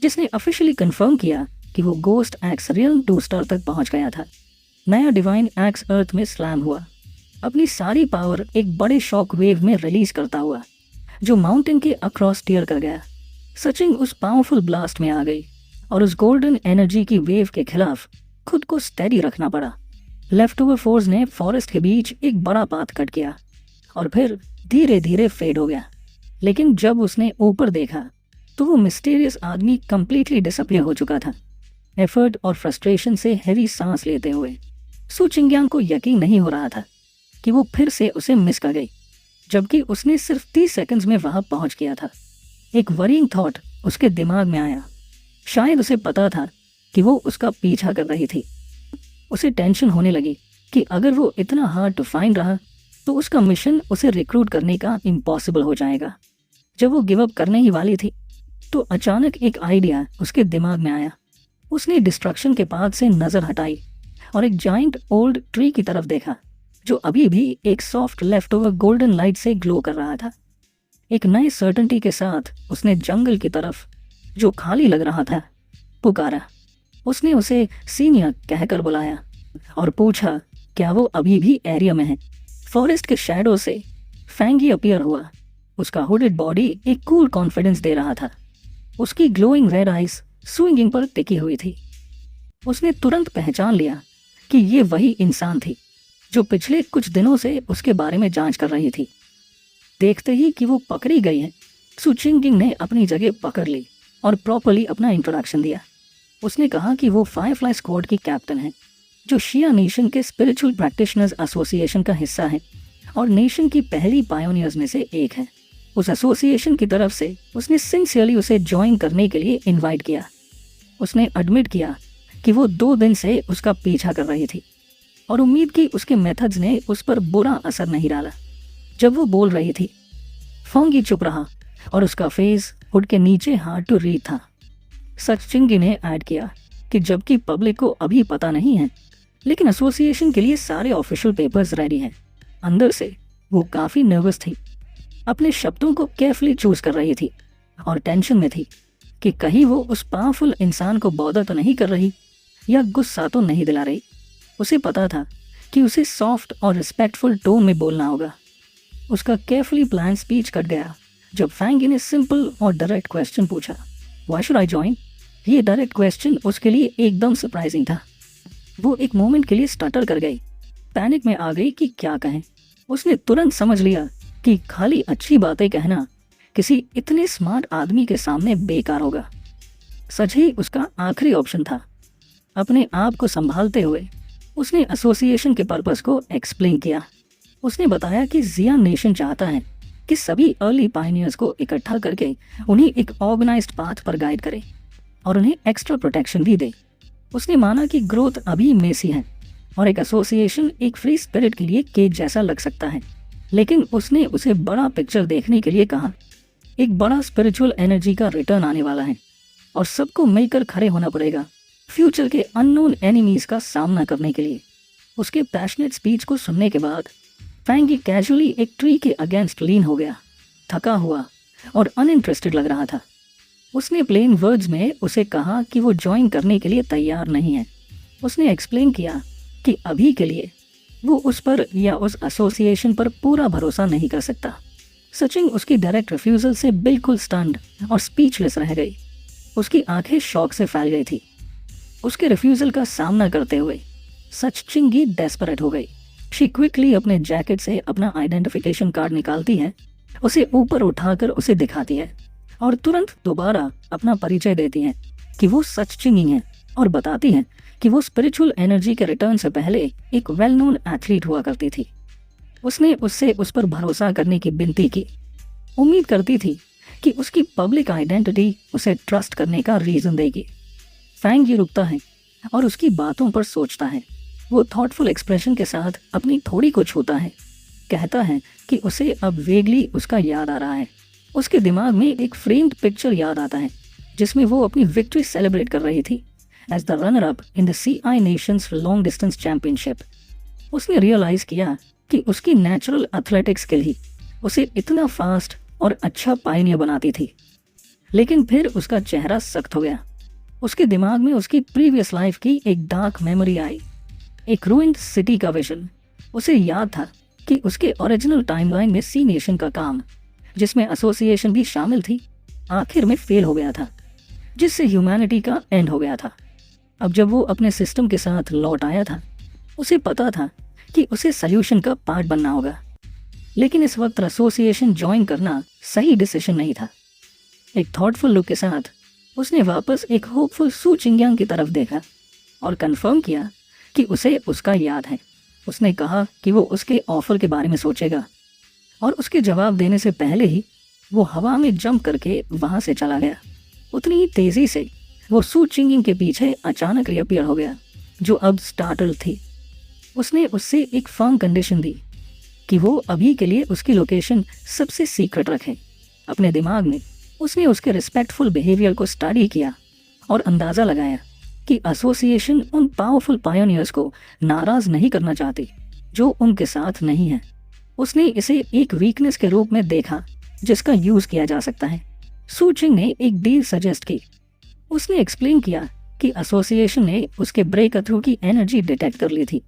जिसने ऑफिशियली कंफर्म किया कि वो गोस्ट एक्स रियल 2 स्टार तक पहुंच गया था। नया डिवाइन एक्स अर्थ में स्लैम हुआ, अपनी सारी पावर एक बड़े शॉक वेव में रिलीज करता हुआ जो माउंटेन के अक्रॉस टीयर कर गया। सचिन उस पावरफुल ब्लास्ट में आ गई और उस गोल्डन एनर्जी की वेव के खिलाफ खुद को स्टेडी रखना पड़ा। लेफ्ट ओवर फोर्स ने फॉरेस्ट के बीच एक बड़ा पाथ कट किया और फिर धीरे धीरे फेड हो गया। लेकिन जब उसने ऊपर देखा तो वो मिस्टीरियस आदमी कंप्लीटली डिसअपियर हो चुका था। एफर्ट और फ्रस्ट्रेशन से हैवी सांस लेते हुए सु जिंगयांग को यकीन नहीं हो रहा था कि वो फिर से उसे मिस कर गई, जबकि उसने सिर्फ 30 सेकंड्स में वहां पहुंच गया था। एक वरीइंग थॉट उसके दिमाग में आया। शायद उसे पता था कि वो उसका पीछा कर रही थी। उसे टेंशन होने लगी कि अगर वो इतना हार्ड टू फाइंड रहा तो उसका मिशन उसे रिक्रूट करने का इम्पॉसिबल हो जाएगा। जब वो गिव अप करने ही वाली थी तो अचानक एक आइडिया उसके दिमाग में आया। उसने डिस्ट्रक्शन के पाथ से नजर हटाई और एक जाइंट ओल्ड ट्री की तरफ देखा जो अभी भी एक soft left over golden light से ग्लो कर रहा था। एक नए सर्टेनिटी के साथ उसने जंगल की तरफ जो खाली लग रहा था पुकारा। उसने उसे सीनियर कहकर बुलाया और पूछा क्या वो अभी भी एरिया में है। फॉरेस्ट के शैडो से फैंगी अपीयर हुआ। उसका हुडेड बॉडी एक कूल कॉन्फिडेंस दे रहा था। उसकी ग्लोइंग रेड आइज स्विंगिंग पर टिकी हुई थी। उसने तुरंत पहचान लिया कि ये वही इंसान थी जो पिछले कुछ दिनों से उसके बारे में जांच कर रही थी। देखते ही कि वो पकड़ी गई है, सु चिंगिंग ने अपनी जगह पकड़ ली और प्रॉपर्ली अपना इंट्रोडक्शन दिया। उसने कहा कि वो फायरफ्लाई स्क्वाड की कैप्टन है, जो शिया नेशन के स्पिरिचुअल प्रैक्टिशनर्स एसोसिएशन का हिस्सा है और नेशन की पहली पायोनियर्स में से एक है। उस एसोसिएशन की तरफ से उसने सिंसियरली उसे ज्वाइन करने के लिए इनवाइट किया। उसने एडमिट किया कि वो 2 दिन से उसका पीछा कर रही थी और उम्मीद की उसके मेथड्स ने उस पर बुरा असर नहीं डाला। जब वो बोल रही थी, फोंगी चुप रहा और उसका फेस हुड के नीचे हार्ड टू रीड था। सच चिंगी ने ऐड किया कि जबकि पब्लिक को अभी पता नहीं है, लेकिन एसोसिएशन के लिए सारे ऑफिशियल पेपर्स रेडी हैं। अंदर से वो काफ़ी नर्वस थी, अपने शब्दों को केयरफुली चूज कर रही थी और टेंशन में थी कि कहीं वो उस पावरफुल इंसान को बॉदर तो नहीं कर रही या गुस्सा तो नहीं दिला रही। उसे पता था कि उसे सॉफ्ट और रिस्पेक्टफुल टोन में बोलना होगा। उसका केयरफुली प्लान स्पीच कट गया जब फैंगी ने सिंपल और डायरेक्ट क्वेश्चन पूछा, व्हाई शुड आई जॉइन? ये डायरेक्ट क्वेश्चन उसके लिए एकदम सरप्राइजिंग था। वो एक मोमेंट के लिए स्टटर कर गई, पैनिक में आ गई कि क्या कहें। उसने तुरंत समझ लिया कि खाली अच्छी बातें कहना किसी इतने स्मार्ट आदमी के सामने बेकार होगा। सच ही उसका आखिरी ऑप्शन था। अपने आप को संभालते हुए उसने एसोसिएशन के पर्पस को एक्सप्लेन किया। उसने बताया कि जिया नेशन चाहता है कि सभी अर्ली पायनियर्स को इकट्ठा करके उन्हें एक ऑर्गेनाइज्ड पाथ पर गाइड करे और उन्हें एक्स्ट्रा प्रोटेक्शन भी दे। उसने माना कि ग्रोथ अभी मेसी है और एक एसोसिएशन एक फ्री स्पिरिट के लिए केज जैसा लग सकता है, लेकिन उसने उसे बड़ा पिक्चर देखने के लिए कहा। एक बड़ा स्पिरिचुअल एनर्जी का रिटर्न आने वाला है और सबको मिलकर खड़े होना पड़ेगा फ्यूचर के अननोन एनिमीज का सामना करने के लिए। उसके पैशनेट स्पीच को सुनने के बाद फैंगी कैजुअली एक ट्री के अगेंस्ट लीन हो गया, थका हुआ और अनइंटरेस्टेड लग रहा था। उसने प्लेन वर्ड्स में उसे कहा कि वो ज्वाइन करने के लिए तैयार नहीं है। उसने एक्सप्लेन किया कि अभी के लिए वो उस पर या उस एसोसिएशन पर पूरा भरोसा नहीं कर सकता। सचिन उसकी डायरेक्ट रिफ्यूजल से बिल्कुल स्टन्ड और स्पीचलेस रह गई। उसकी आंखें शॉक से फैल गई थी। उसके रिफ्यूजल का सामना करते हुए सच चिंगी डेस्परेट हो गई। शी क्विकली अपने जैकेट से अपना आइडेंटिफिकेशन कार्ड निकालती है, उसे ऊपर उठाकर उसे दिखाती है और तुरंत दोबारा अपना परिचय देती है कि वो सच चिंगी है और बताती है कि वो स्पिरिचुअल एनर्जी के रिटर्न से पहले एक वेल नोन एथलीट हुआ करती थी। उसने उससे उस पर भरोसा करने की विनती की। उम्मीद करती थी कि उसकी पब्लिक आइडेंटिटी उसे ट्रस्ट करने का रीजन देगी। फैंग ये रुकता है और उसकी बातों पर सोचता है। वो थॉटफुल एक्सप्रेशन के साथ अपनी थोड़ी को छूता है, कहता है कि उसे अब वेगली उसका याद आ रहा है। उसके दिमाग में एक फ्रेम्ड पिक्चर याद आता है जिसमें वो अपनी विक्ट्री सेलिब्रेट कर रही थी as the runner up in the CI nations long distance championship. उसने रियलाइज किया कि उसकी नेचुरल एथलेटिक्स स्किल ही उसे इतना फास्ट और अच्छा पायनियर बनाती थी। लेकिन फिर उसका चेहरा सख्त हो गया। उसके दिमाग में उसकी प्रीवियस लाइफ की एक डार्क मेमोरी आई, एक रूइंड सिटी का विजन। उसे याद था कि उसके ओरिजिनल टाइमलाइन में सी नेशन का काम, जिसमें एसोसिएशन भी शामिल थी, आखिर में फेल हो गया था, जिससे ह्यूमैनिटी का एंड हो गया था। अब जब वो अपने सिस्टम के साथ लौट आया था, उसे पता था कि उसे सल्यूशन का पार्ट बनना होगा। लेकिन इस वक्त एसोसिएशन ज्वाइन करना सही डिसीजन नहीं था। एक थॉटफुल लुक के साथ उसने वापस एक होपफुल सू चिंग्यांग की तरफ देखा और कंफर्म किया कि उसे उसका याद है। उसने कहा कि वो उसके ऑफर के बारे में सोचेगा और उसके जवाब देने से पहले ही वो हवा में जंप करके वहां से चला गया। उतनी ही तेजी से वो सू चिंगिंग के पीछे अचानक रिअपियर हो गया, जो अब स्टार्टल थी। उसने उससे एक फर्म कंडीशन दी कि वो अभी के लिए उसकी लोकेशन सबसे सीक्रेट रखे। अपने दिमाग में उसने उसके रिस्पेक्टफुल बिहेवियर को स्टडी किया और अंदाज़ा लगाया कि एसोसिएशन उन पावरफुल पायोनियर्स को नाराज नहीं करना चाहती जो उनके साथ नहीं है। उसने इसे एक वीकनेस के रूप में देखा जिसका यूज किया जा सकता है। सू चिंग ने एक डील सजेस्ट की। उसने एक्सप्लेन किया कि एसोसिएशन ने उसके ब्रेक थ्रू की एनर्जी डिटेक्ट कर ली थी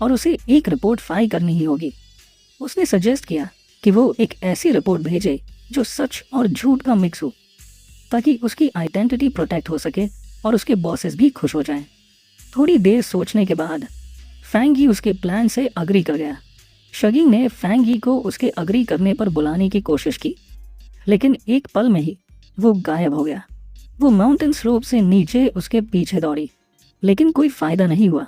और उसे एक रिपोर्ट फाइल करनी ही होगी। उसने सजेस्ट किया कि वो एक ऐसी रिपोर्ट भेजे जो सच और झूठ का मिक्स हो, ताकि उसकी आइडेंटिटी प्रोटेक्ट हो सके और उसके बॉसेस भी खुश हो जाएं। थोड़ी देर सोचने के बाद फैंग ही उसके प्लान से अग्री कर गया। शगी ने फैंग ही को उसके अग्री करने पर बुलाने की कोशिश की, लेकिन एक पल में ही वो गायब हो गया। वो माउंटेन स्लोप से नीचे उसके पीछे दौड़ी, लेकिन कोई फायदा नहीं हुआ।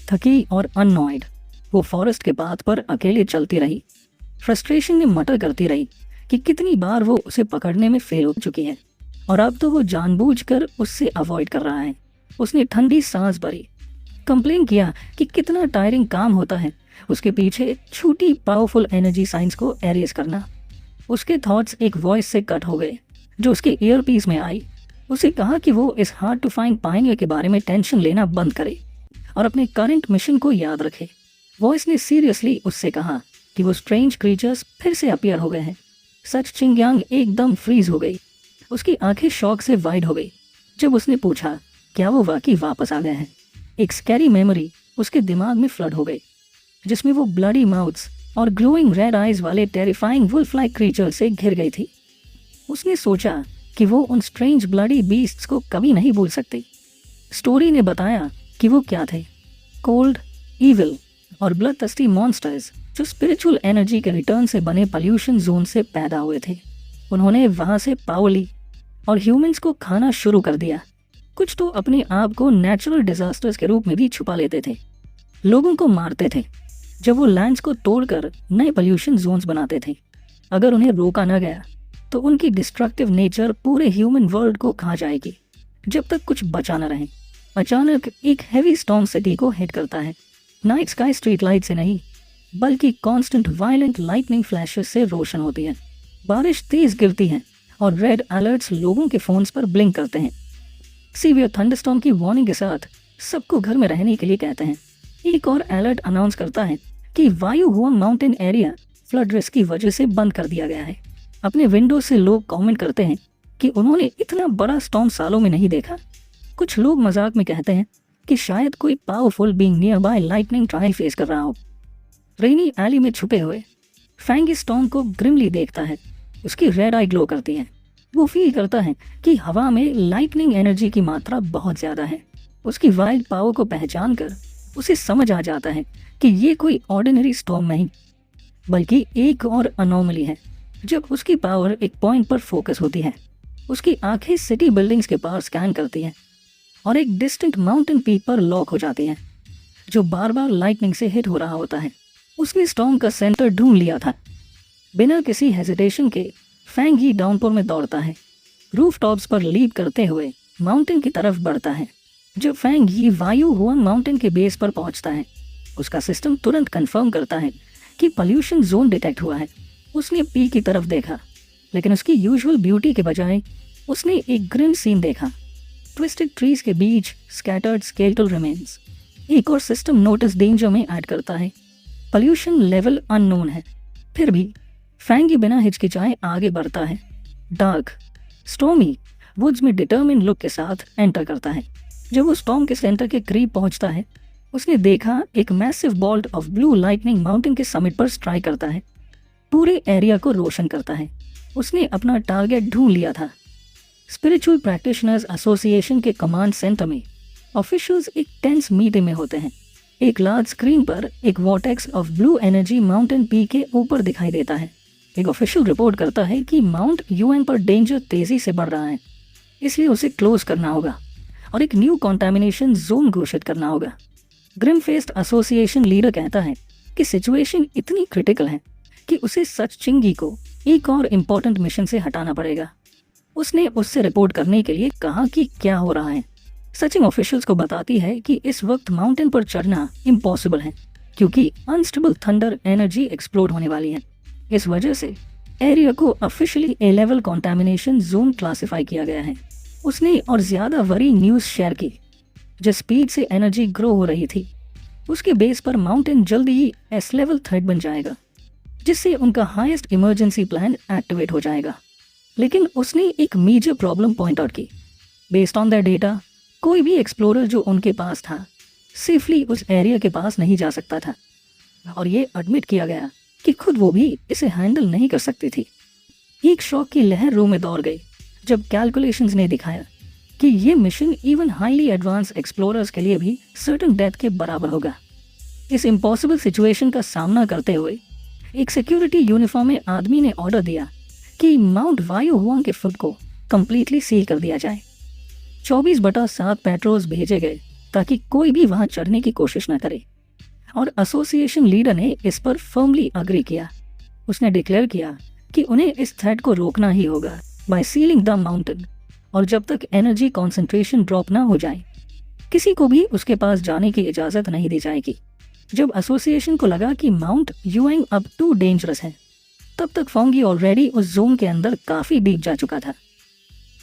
थकी और अननॉयड वो फॉरेस्ट के पाथ पर अकेले चलती रही। फ्रस्ट्रेशन में मटर करती रही कि कितनी बार वो उसे पकड़ने में फेल हो चुकी है और अब तो वो जानबूझकर उससे अवॉइड कर रहा है। उसने ठंडी सांस भरी, कंप्लेन किया कि कितना टायरिंग काम होता है उसके पीछे छोटी पावरफुल एनर्जी साइंस को एरेज करना। उसके थॉट्स एक वॉइस से कट हो गए जो उसके ईयरपीस में आई। उसे कहा कि वो इस हार्ड टू फाइंड पायनियर के बारे में टेंशन लेना बंद करे और अपने करंट मिशन को याद रखे। वॉइस ने सीरियसली उससे कहा कि वो स्ट्रेंज क्रीचर्स फिर से अपीयर हो गए हैं। सच चिंगयांग एकदम फ्रीज हो गई। उसकी आंखें शॉक से वाइड हो गई जब उसने पूछा क्या वो वाकई वापस आ गए हैं। एक स्कैरी मेमोरी उसके दिमाग में फ्लड हो गई, जिसमें वो ब्लडी माउथ्स और ग्लोइंग रेड आइज वाले टेरिफाइंग वुल्फ लाइक क्रीचर से घिर गई थी। उसने सोचा कि वो उन स्ट्रेंज ब्लडी बीस्ट्स को कभी नहीं भूल सकती। स्टोरी ने बताया कि वो क्या थे, कोल्ड, ईविल और ब्लडथर्स्टी मॉन्स्टर्स जो स्पिरिचुअल एनर्जी के रिटर्न से बने पॉल्यूशन जोन से पैदा हुए थे। उन्होंने वहां से पावर ली और ह्यूमंस को खाना शुरू कर दिया। कुछ तो अपने आप को नेचुरल डिजास्टर्स के रूप में भी छुपा लेते थे, लोगों को मारते थे जब वो लैंड्स को तोड़कर नए पॉल्यूशन जोन्स बनाते थे। अगर उन्हें रोका न गया तो उनकी डिस्ट्रक्टिव नेचर पूरे ह्यूमन वर्ल्ड को खा जाएगी जब तक कुछ बचा न रहे। अचानक एक हैवी स्टॉर्म सिटी को हिट करता है। नाइट स्काई स्ट्रीट लाइट से नहीं बल्कि कांस्टेंट वायलेंट लाइटनिंग फ्लैशेस से रोशन होती है। बारिश तेज गिरती है और रेड अलर्ट्स लोगों के फोन्स पर ब्लिंक करते हैं। सीवियर थंडरस्टॉर्म की वार्निंग के साथ सबको घर में रहने के लिए कहते हैं। एक और अलर्ट अनाउंस करता है कि वायु Huang mountain area flood risk की वजह से बंद कर दिया गया है। अपने विंडो से लोग कमेंट करते हैं कि उन्होंने इतना बड़ा स्टॉर्म सालों में नहीं देखा। कुछ लोग मजाक में कहते हैं कि शायद कोई powerful being near by lightning trial face कर रहा हो। रेनी एली में छुपे हुए फैंग इस स्टॉर्म को ग्रिमली देखता है। उसकी रेड आई ग्लो करती है। वो फील करता है कि हवा में लाइटनिंग एनर्जी की मात्रा बहुत ज्यादा है। उसकी वाइल्ड पावर को पहचान कर उसे समझ आ जाता है कि ये कोई ऑर्डिनरी स्टॉर्म नहीं बल्कि एक और अनोमली है। जब उसकी पावर एक पॉइंट पर फोकस होती है, उसकी आंखें सिटी बिल्डिंग्स के पार स्कैन करती हैं और एक डिस्टेंट माउंटेन पीक पर लॉक हो जाती हैं जो बार बार लाइटनिंग से हिट हो रहा होता है। उसने स्टॉर्म का सेंटर ढूंढ लिया था। बिना किसी हेजिटेशन के फैंग ही डाउनपोर में दौड़ता है। रूफ टॉप्स पर लीप करते हुए माउंटेन की तरफ बढ़ता है। जब फैंग ही वायु हुआंग माउंटेन के बेस पर पहुंचता है, उसका सिस्टम तुरंत कंफर्म करता है कि पॉल्यूशन जोन डिटेक्ट हुआ है। उसने पी की तरफ देखा, लेकिन उसकी यूजुअल ब्यूटी के बजाय उसने एक ग्रिम सीन देखा। ट्विस्टेड ट्रीज के बीच स्कैटर्ड स्केलेटल रिमेन्स। एक और सिस्टम नोटिस डेंजर में ऐड करता है। पॉल्यूशन लेवल अननोन है, फिर भी फैंगी बिना हिचकिचाए आगे बढ़ता है। डार्क स्टॉर्मी वुड्स में डिटर्मिन लुक के साथ एंटर करता है। जब वो स्टॉर्म के सेंटर के करीब पहुंचता है, उसने देखा एक massive bolt of blue lightning mountain के समिट पर स्ट्राइक करता है, पूरे एरिया को रोशन करता है। उसने अपना टारगेट ढूंढ लिया था। स्पिरिचुअल प्रैक्टिशनर्स एसोसिएशन के कमांड सेंटर में ऑफिशियल्स एक टेंस मीटिंग में होते हैं। एक लार्ज स्क्रीन पर एक vortex of blue energy mountain peak के ऊपर दिखाई देता है। एक ऑफिशियल रिपोर्ट करता है कि माउंट यूएन पर डेंजर तेजी से बढ़ रहा है, इसलिए उसे क्लोज करना होगा और एक न्यू कॉन्टामिनेशन जोन घोषित करना होगा। ग्रिम फेस्ट एसोसिएशन लीडर कहता है कि सिचुएशन इतनी क्रिटिकल है कि उसे सच चिंगी को एक और इम्पोर्टेंट मिशन से हटाना पड़ेगा। उसने उससे रिपोर्ट करने के लिए कहा कि क्या हो रहा है। सचिंग ऑफिशियल्स को बताती है कि इस वक्त माउंटेन पर चढ़ना इम्पॉसिबल है क्योंकि अनस्टेबल थंडर एनर्जी एक्सप्लोड होने वाली है। इस वजह से एरिया को ऑफिशियली ए लेवल कॉन्टामिनेशन जोन क्लासिफाई किया गया है। उसने और ज्यादा वरी न्यूज शेयर की। जिस स्पीड से एनर्जी ग्रो हो रही थी, उसके बेस पर माउंटेन जल्दी ही एस लेवल थ्रेट बन जाएगा, जिससे उनका हाईएस्ट इमरजेंसी प्लान एक्टिवेट हो जाएगा। लेकिन उसने एक मेजर प्रॉब्लम पॉइंट आउट की। बेस्ड ऑन दैट डेटा, कोई भी एक्सप्लोरर जो उनके पास था सेफली उस एरिया के पास नहीं जा सकता था। और ये एडमिट किया गया कि खुद वो भी इसे हैंडल नहीं कर सकती थी। एक शॉक की लहर रूम में दौड़ गई जब कैलकुलेशंस ने दिखाया कि ये mission even highly advance explorers के लिए भी सर्टेन डेथ के बराबर होगा। इस इम्पॉसिबल सिचुएशन का सामना करते हुए एक सिक्योरिटी यूनिफॉर्म में आदमी ने ऑर्डर दिया कि माउंट वायु हुआंग के फुट को कंप्लीटली सील कर दिया जाए। 24/7 पेट्रोल्स भेजे गए ताकि कोई भी वहां चढ़ने की कोशिश न करे, और एसोसिएशन लीडर ने इस पर फर्मली अग्री किया। उसने डिक्लेयर किया कि उन्हें इस थ्रेट को रोकना ही होगा बाय सीलिंग द माउंटेन, और जब तक एनर्जी कॉन्सेंट्रेशन ड्रॉप ना हो जाए किसी को भी उसके पास जाने की इजाज़त नहीं दी जाएगी। जब एसोसिएशन को लगा कि माउंट यूएंग अब टू डेंजरस है, तब तक फोंगी ऑलरेडी उस जोन के अंदर काफ़ी डीप जा चुका था।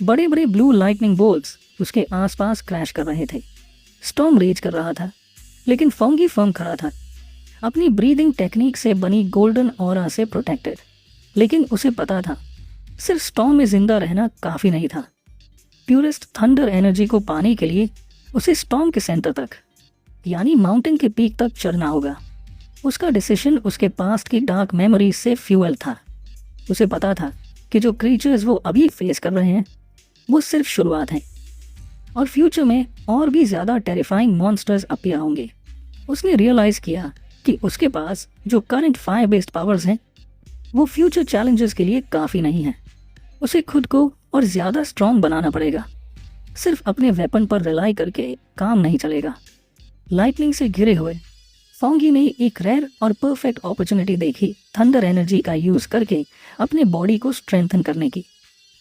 बड़े बड़े ब्लू लाइटनिंग बोल्ट्स उसके आसपास क्रैश कर रहे थे। स्टॉर्म रेज कर रहा था, लेकिन फोंगी फर्म खड़ा था, अपनी ब्रीदिंग टेक्निक से बनी गोल्डन ऑरा से प्रोटेक्टेड। लेकिन उसे पता था सिर्फ स्टॉर्म में जिंदा रहना काफ़ी नहीं था। प्यूरेस्ट थंडर एनर्जी को पाने के लिए उसे स्टॉर्म के सेंटर तक, यानी माउंटेन के पीक तक चढ़ना होगा। उसका डिसीजन उसके पास्ट की डार्क मेमोरीज से फ्यूअल था। उसे पता था कि जो क्रीचर्स वो अभी फेस कर रहे हैं वो सिर्फ शुरुआत है, और फ्यूचर में और भी ज़्यादा टेरिफाइंग मॉन्स्टर्स अपीयर होंगे। उसने रियलाइज़ किया कि उसके पास जो करंट फायर बेस्ड पावर्स हैं वो फ्यूचर चैलेंजेस के लिए काफ़ी नहीं है। उसे खुद को और ज़्यादा स्ट्रॉन्ग बनाना पड़ेगा। सिर्फ अपने वेपन पर रिलाई करके काम नहीं चलेगा। लाइटनिंग से घिरे हुए फोंगी ने एक रेयर और परफेक्ट अपॉर्चुनिटी देखी थंडर एनर्जी का यूज़ करके अपने बॉडी को स्ट्रेंथन करने की।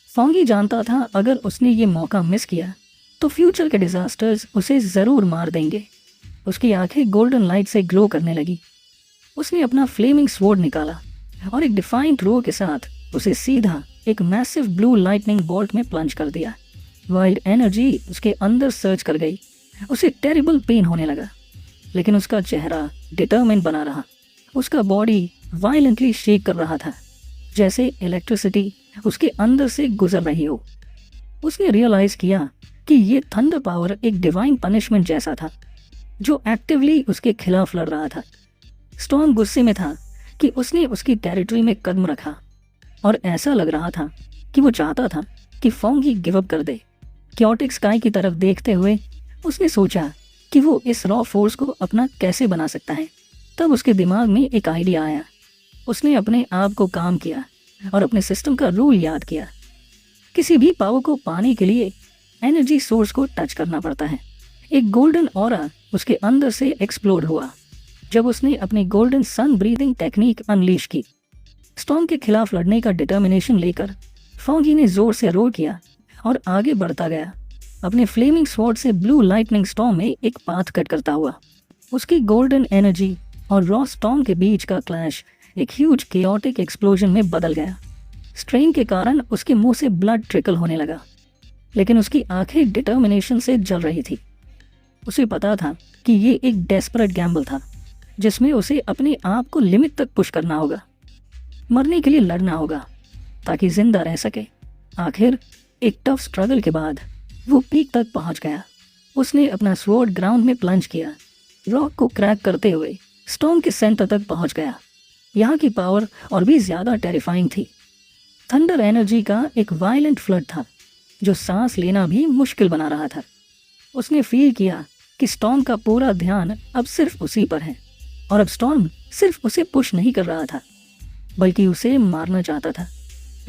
फोंगी जानता था अगर उसने ये मौका मिस किया तो फ्यूचर के डिजास्टर्स उसे ज़रूर मार देंगे। उसकी आंखें गोल्डन लाइट से ग्लो करने लगी। उसने अपना फ्लेमिंग स्वॉर्ड निकाला और एक डिफाइंट रो के साथ उसे सीधा एक मैसिव ब्लू लाइटनिंग बोल्ट में प्लंज कर दिया। वाइल्ड एनर्जी उसके अंदर सर्च कर गई। उसे टेरिबल पेन होने लगा, लेकिन उसका चेहरा डिटरमिन्ड बना रहा। उसका बॉडी वायलेंटली शेक कर रहा था, जैसे इलेक्ट्रिसिटी उसके अंदर से गुजर रही हो। उसने रियलाइज किया कि ये थंडर पावर एक डिवाइन पनिशमेंट जैसा था जो एक्टिवली उसके खिलाफ लड़ रहा था। स्टॉर्म गुस्से में था कि उसने उसकी टेरिटरी में कदम रखा, और ऐसा लग रहा था कि वो चाहता था कि फोंगी गिव अप कर दे। क्योटिक स्काई की तरफ देखते हुए उसने सोचा कि वो इस रॉ फोर्स को अपना कैसे बना सकता है। तब उसके दिमाग में एक आइडिया आया। उसने अपने आप को काम किया और अपने सिस्टम का रूल याद किया। किसी भी पावर को पाने के लिए एनर्जी सोर्स को टच करना पड़ता है। एक गोल्डन ऑरा उसके अंदर से एक्सप्लोड हुआ जब उसने अपनी golden sun breathing technique unleash की। स्टॉर्म के खिलाफ लड़ने का डिटर्मिनेशन लेकर फोंगी ने जोर से रोर किया और आगे बढ़ता गया, अपने फ्लेमिंग स्वॉर्ड से ब्लू लाइटनिंग स्टॉर्म में एक पाथ कट करता हुआ। उसकी गोल्डन एनर्जी और रॉ स्टॉर्म के बीच का क्लैश एक ह्यूज केओटिक एक्सप्लोजन में बदल गया। स्ट्रेन के कारण उसके मुंह से ब्लड ट्रिकल होने लगा, लेकिन उसकी आंखें डिटर्मिनेशन से जल रही थी। उसे पता था कि ये एक डेस्परेट गैम्बल था जिसमें उसे अपने आप को लिमिट तक पुश करना होगा, मरने के लिए लड़ना होगा ताकि जिंदा रह सके। आखिर एक टफ स्ट्रगल के बाद वो पीक तक पहुंच गया। उसने अपना स्वॉर्ड ग्राउंड में प्लंज किया, रॉक को क्रैक करते हुए स्टॉर्म के सेंटर तक पहुंच गया। यहाँ की पावर और भी ज़्यादा टेरिफाइंग थी। थंडर एनर्जी का एक वायलेंट फ्लड था जो सांस लेना भी मुश्किल बना रहा था। उसने फील किया कि स्टॉर्म का पूरा ध्यान अब सिर्फ उसी पर है, और अब स्टॉर्म सिर्फ उसे पुश नहीं कर रहा था बल्कि उसे मारना चाहता था।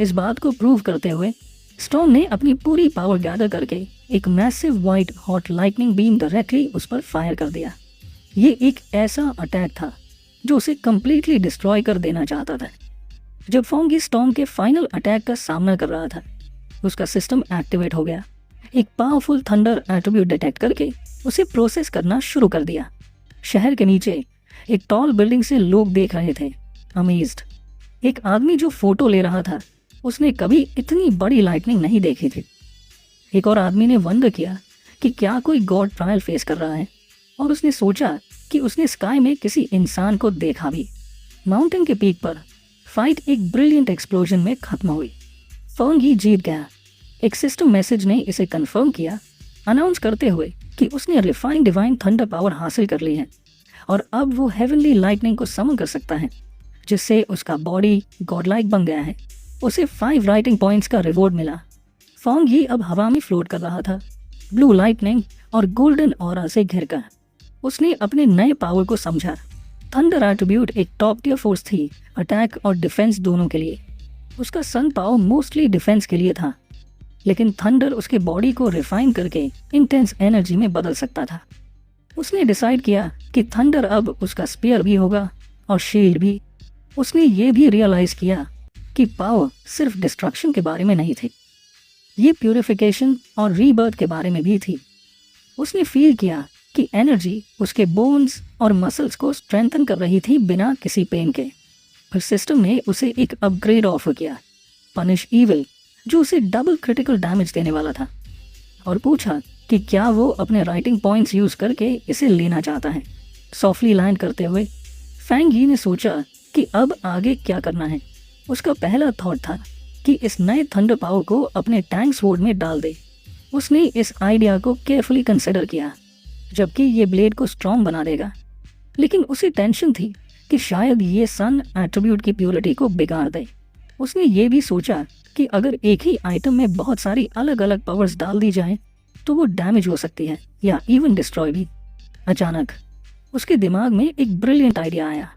इस बात को प्रूव करते हुए स्टॉर्म ने अपनी पूरी पावर गैदर करके एक massive white hot lightning beam directly उस पर फायर कर दिया। ये एक ऐसा अटैक था जो उसे कंप्लीटली डिस्ट्रॉय कर देना चाहता था। जब फोंगी स्टॉर्म के फाइनल अटैक का सामना कर रहा था, उसका सिस्टम एक्टिवेट हो गया। एक पावरफुल थंडर एट्रीब्यूट डिटेक्ट करके उसे प्रोसेस करना शुरू कर दिया। शहर के नीचे एक टॉल बिल्डिंग से लोग देख रहे थे, अमेज्ड। एक आदमी जो फोटो ले रहा था, उसने कभी इतनी बड़ी लाइटनिंग नहीं देखी थी। एक और आदमी ने वंडर किया कि क्या कोई गॉड ट्रायल फेस कर रहा है, और उसने सोचा कि उसने स्काई में किसी इंसान को देखा भी। माउंटेन के पीक पर फाइट एक ब्रिलियंट एक्सप्लोजन में खत्म हुई। फोंगी जीत गया। एक सिस्टम मैसेज ने इसे कंफर्म किया, अनाउंस करते हुए कि उसने रिफाइंड डिवाइन थंडर पावर हासिल कर ली है और अब वो हेवनली लाइटनिंग को समन कर सकता है। जिससे उसका बॉडी गॉडलाइक बन गया है। उसे 5 राइटिंग पॉइंट्स का रिवॉर्ड मिला। फॉन्ग ही अब हवा में फ्लोट कर रहा था, ब्लू लाइटनिंग और गोल्डन ऑरा से घिरकर। उसने अपने नए पावर को समझा। थंडर एट्रीब्यूट एक टॉप टियर फोर्स थी, अटैक और डिफेंस दोनों के लिए। उसका सन पावर मोस्टली डिफेंस के लिए था, लेकिन थंडर उसके बॉडी को रिफाइन करके इंटेंस एनर्जी में बदल सकता था। उसने डिसाइड किया कि थंडर अब उसका स्पीयर भी होगा और शील्ड भी। उसने ये भी रियलाइज किया कि पावर सिर्फ डिस्ट्रक्शन के बारे में नहीं थी, ये प्यूरिफिकेशन और रीबर्थ के बारे में भी थी। उसने फील किया कि एनर्जी उसके बोन्स और मसल्स को स्ट्रेंथन कर रही थी बिना किसी पेन के। फिर सिस्टम ने उसे एक अपग्रेड ऑफर किया, पनिश ईविल, जो उसे डबल क्रिटिकल डैमेज देने वाला था, और पूछा कि क्या वो अपने राइटिंग पॉइंट्स यूज करके इसे लेना चाहता है। सॉफ्टली लैंड करते हुए फैंग यी ने सोचा कि अब आगे क्या करना है। उसका पहला थॉट था कि इस नए थंडर पावर को अपने टैंक स्वॉर्ड में डाल दे। उसने इस आइडिया को केयरफुली कंसिडर किया, जबकि ये ब्लेड को स्ट्रॉन्ग बना देगा। लेकिन उसे टेंशन थी कि शायद ये सन एट्रीब्यूट की प्योरिटी को बिगाड़ दे। उसने ये भी सोचा कि अगर एक ही आइटम में बहुत सारी अलग अलग पावर्स डाल दी जाए तो वो डैमेज हो सकती है या इवन डिस्ट्रॉय भी। अचानक उसके दिमाग में एक ब्रिलियंट आइडिया आया।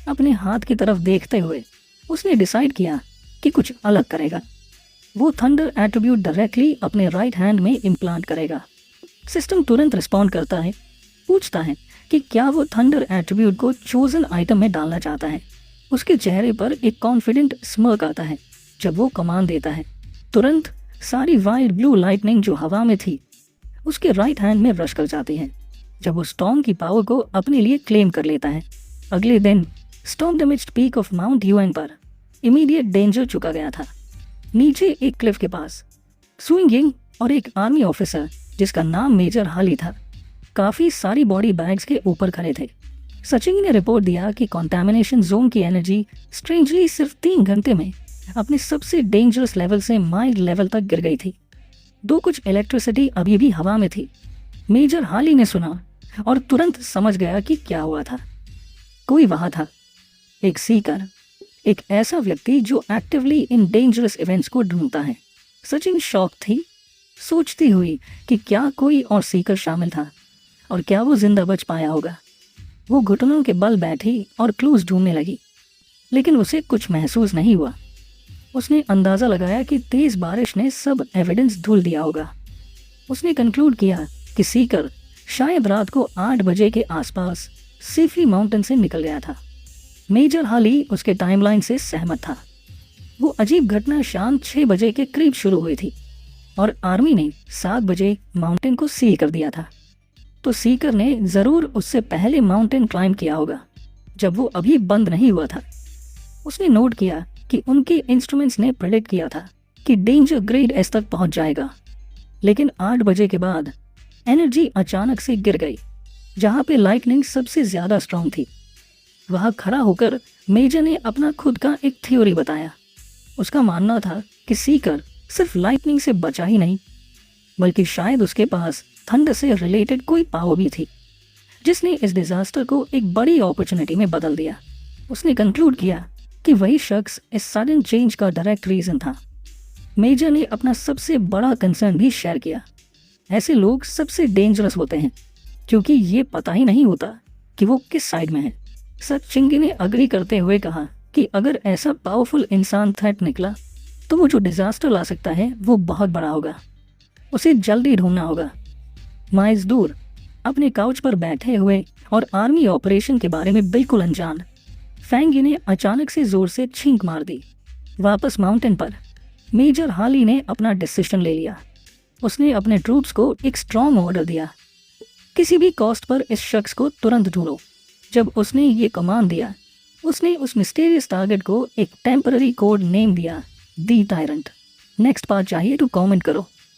अपने हाथ की तरफ देखते हुए उसने डिसाइड किया कि कुछ अलग करेगा। वो थंडर एट्रीब्यूट डायरेक्टली अपने राइट हैंड में इम्प्लांट करेगा। सिस्टम तुरंत रिस्पॉन्ड करता है, पूछता है कि क्या वो थंडर एट्रीब्यूट को चोजन आइटम में डालना चाहता है। उसके चेहरे पर एक कॉन्फिडेंट स्मर्क आता है जब वो कमांड देता है। तुरंत सारी वाइल्ड ब्लू लाइटनिंग जो हवा में थी उसके राइट हैंड में रश कर जाती है जब वो स्टॉर्म की पावर को अपने लिए क्लेम कर लेता है। अगले दिन storm damaged peak of mount ह्यूएंग पर इमीडिएट डेंजर चुका गया था। नीचे एक क्लिफ के पास सुइंग यिंग और एक आर्मी ऑफिसर जिसका नाम मेजर हाली था, काफी सारी बॉडी बैग्स के ऊपर खड़े थे। सचिन ने रिपोर्ट दिया कि कंटामिनेशन जोन की एनर्जी स्ट्रेंजली सिर्फ 3 घंटे में अपने सबसे डेंजरस लेवल से माइल्ड लेवल तक गिर गई थी। दो कुछ इलेक्ट्रिसिटी अभी भी हवा में थी। मेजर हाली ने सुना और तुरंत समझ गया कि क्या हुआ था। कोई वहां था, एक सीकर, एक ऐसा व्यक्ति जो एक्टिवली इन डेंजरस इवेंट्स को ढूंढता है। सचिन शॉक थी, सोचती हुई कि क्या कोई और सीकर शामिल था और क्या वो जिंदा बच पाया होगा। वो घुटनों के बल बैठी और क्लूज ढूंढने लगी, लेकिन उसे कुछ महसूस नहीं हुआ। उसने अंदाजा लगाया कि तेज बारिश ने सब एविडेंस धुल दिया होगा। उसने कंक्लूड किया कि सीकर शायद रात को 8 बजे के आसपास सीफी माउंटेन से निकल गया था। मेजर हाली उसके टाइमलाइन से सहमत था। वो अजीब घटना शाम 6 बजे के करीब शुरू हुई थी और आर्मी ने 7 बजे माउंटेन को सील कर दिया था। तो सीकर ने जरूर उससे पहले माउंटेन क्लाइंब किया होगा जब वो अभी बंद नहीं हुआ था। उसने नोट किया कि उनके इंस्ट्रूमेंट्स ने प्रेडिक्ट किया था कि डेंजर ग्रेड एस तक पहुंच जाएगा, लेकिन 8 बजे के बाद एनर्जी अचानक से गिर गई जहां पे लाइटनिंग सबसे ज्यादा स्ट्रांग थी। वहां खड़ा होकर मेजर ने अपना खुद का एक थ्योरी बताया। उसका मानना था कि सीकर सिर्फ लाइटनिंग से बचा ही नहीं, बल्कि शायद उसके पास थंडर से रिलेटेड कोई पावर भी थी जिसने इस डिजास्टर को एक बड़ी अपॉर्चुनिटी में बदल दिया। उसने कंक्लूड किया कि वही शख्स इस सडन चेंज का डायरेक्ट रीजन था। मेजर ने अपना सबसे बड़ा कंसर्न भी शेयर किया। ऐसे लोग सबसे डेंजरस होते हैं क्योंकि ये पता ही नहीं होता कि वो किस साइड में है। सर चिंगी ने अग्री करते हुए कहा कि अगर ऐसा पावरफुल इंसान थ्रेट निकला तो वो जो डिजास्टर ला सकता है वो बहुत बड़ा होगा। उसे जल्दी ढूंढना होगा। माइल्स दूर अपने काउच पर बैठे हुए और आर्मी ऑपरेशन के बारे में बिल्कुल अनजान, फैंग यी ने अचानक से जोर से छींक मार दी। वापस माउंटेन पर मेजर हाली ने अपना डिसीजन ले लिया। उसने अपने ट्रूप्स को एक स्ट्रॉन्ग ऑर्डर दिया, किसी भी कॉस्ट पर इस शख्स को तुरंत ढूंढो। जब उसने ये कमांड दिया, उसने उस मिस्टीरियस टारगेट को एक टेम्पररी कोड नेम दिया, दी टायरेंट। नेक्स्ट पार्ट चाहिए तो कमेंट करो।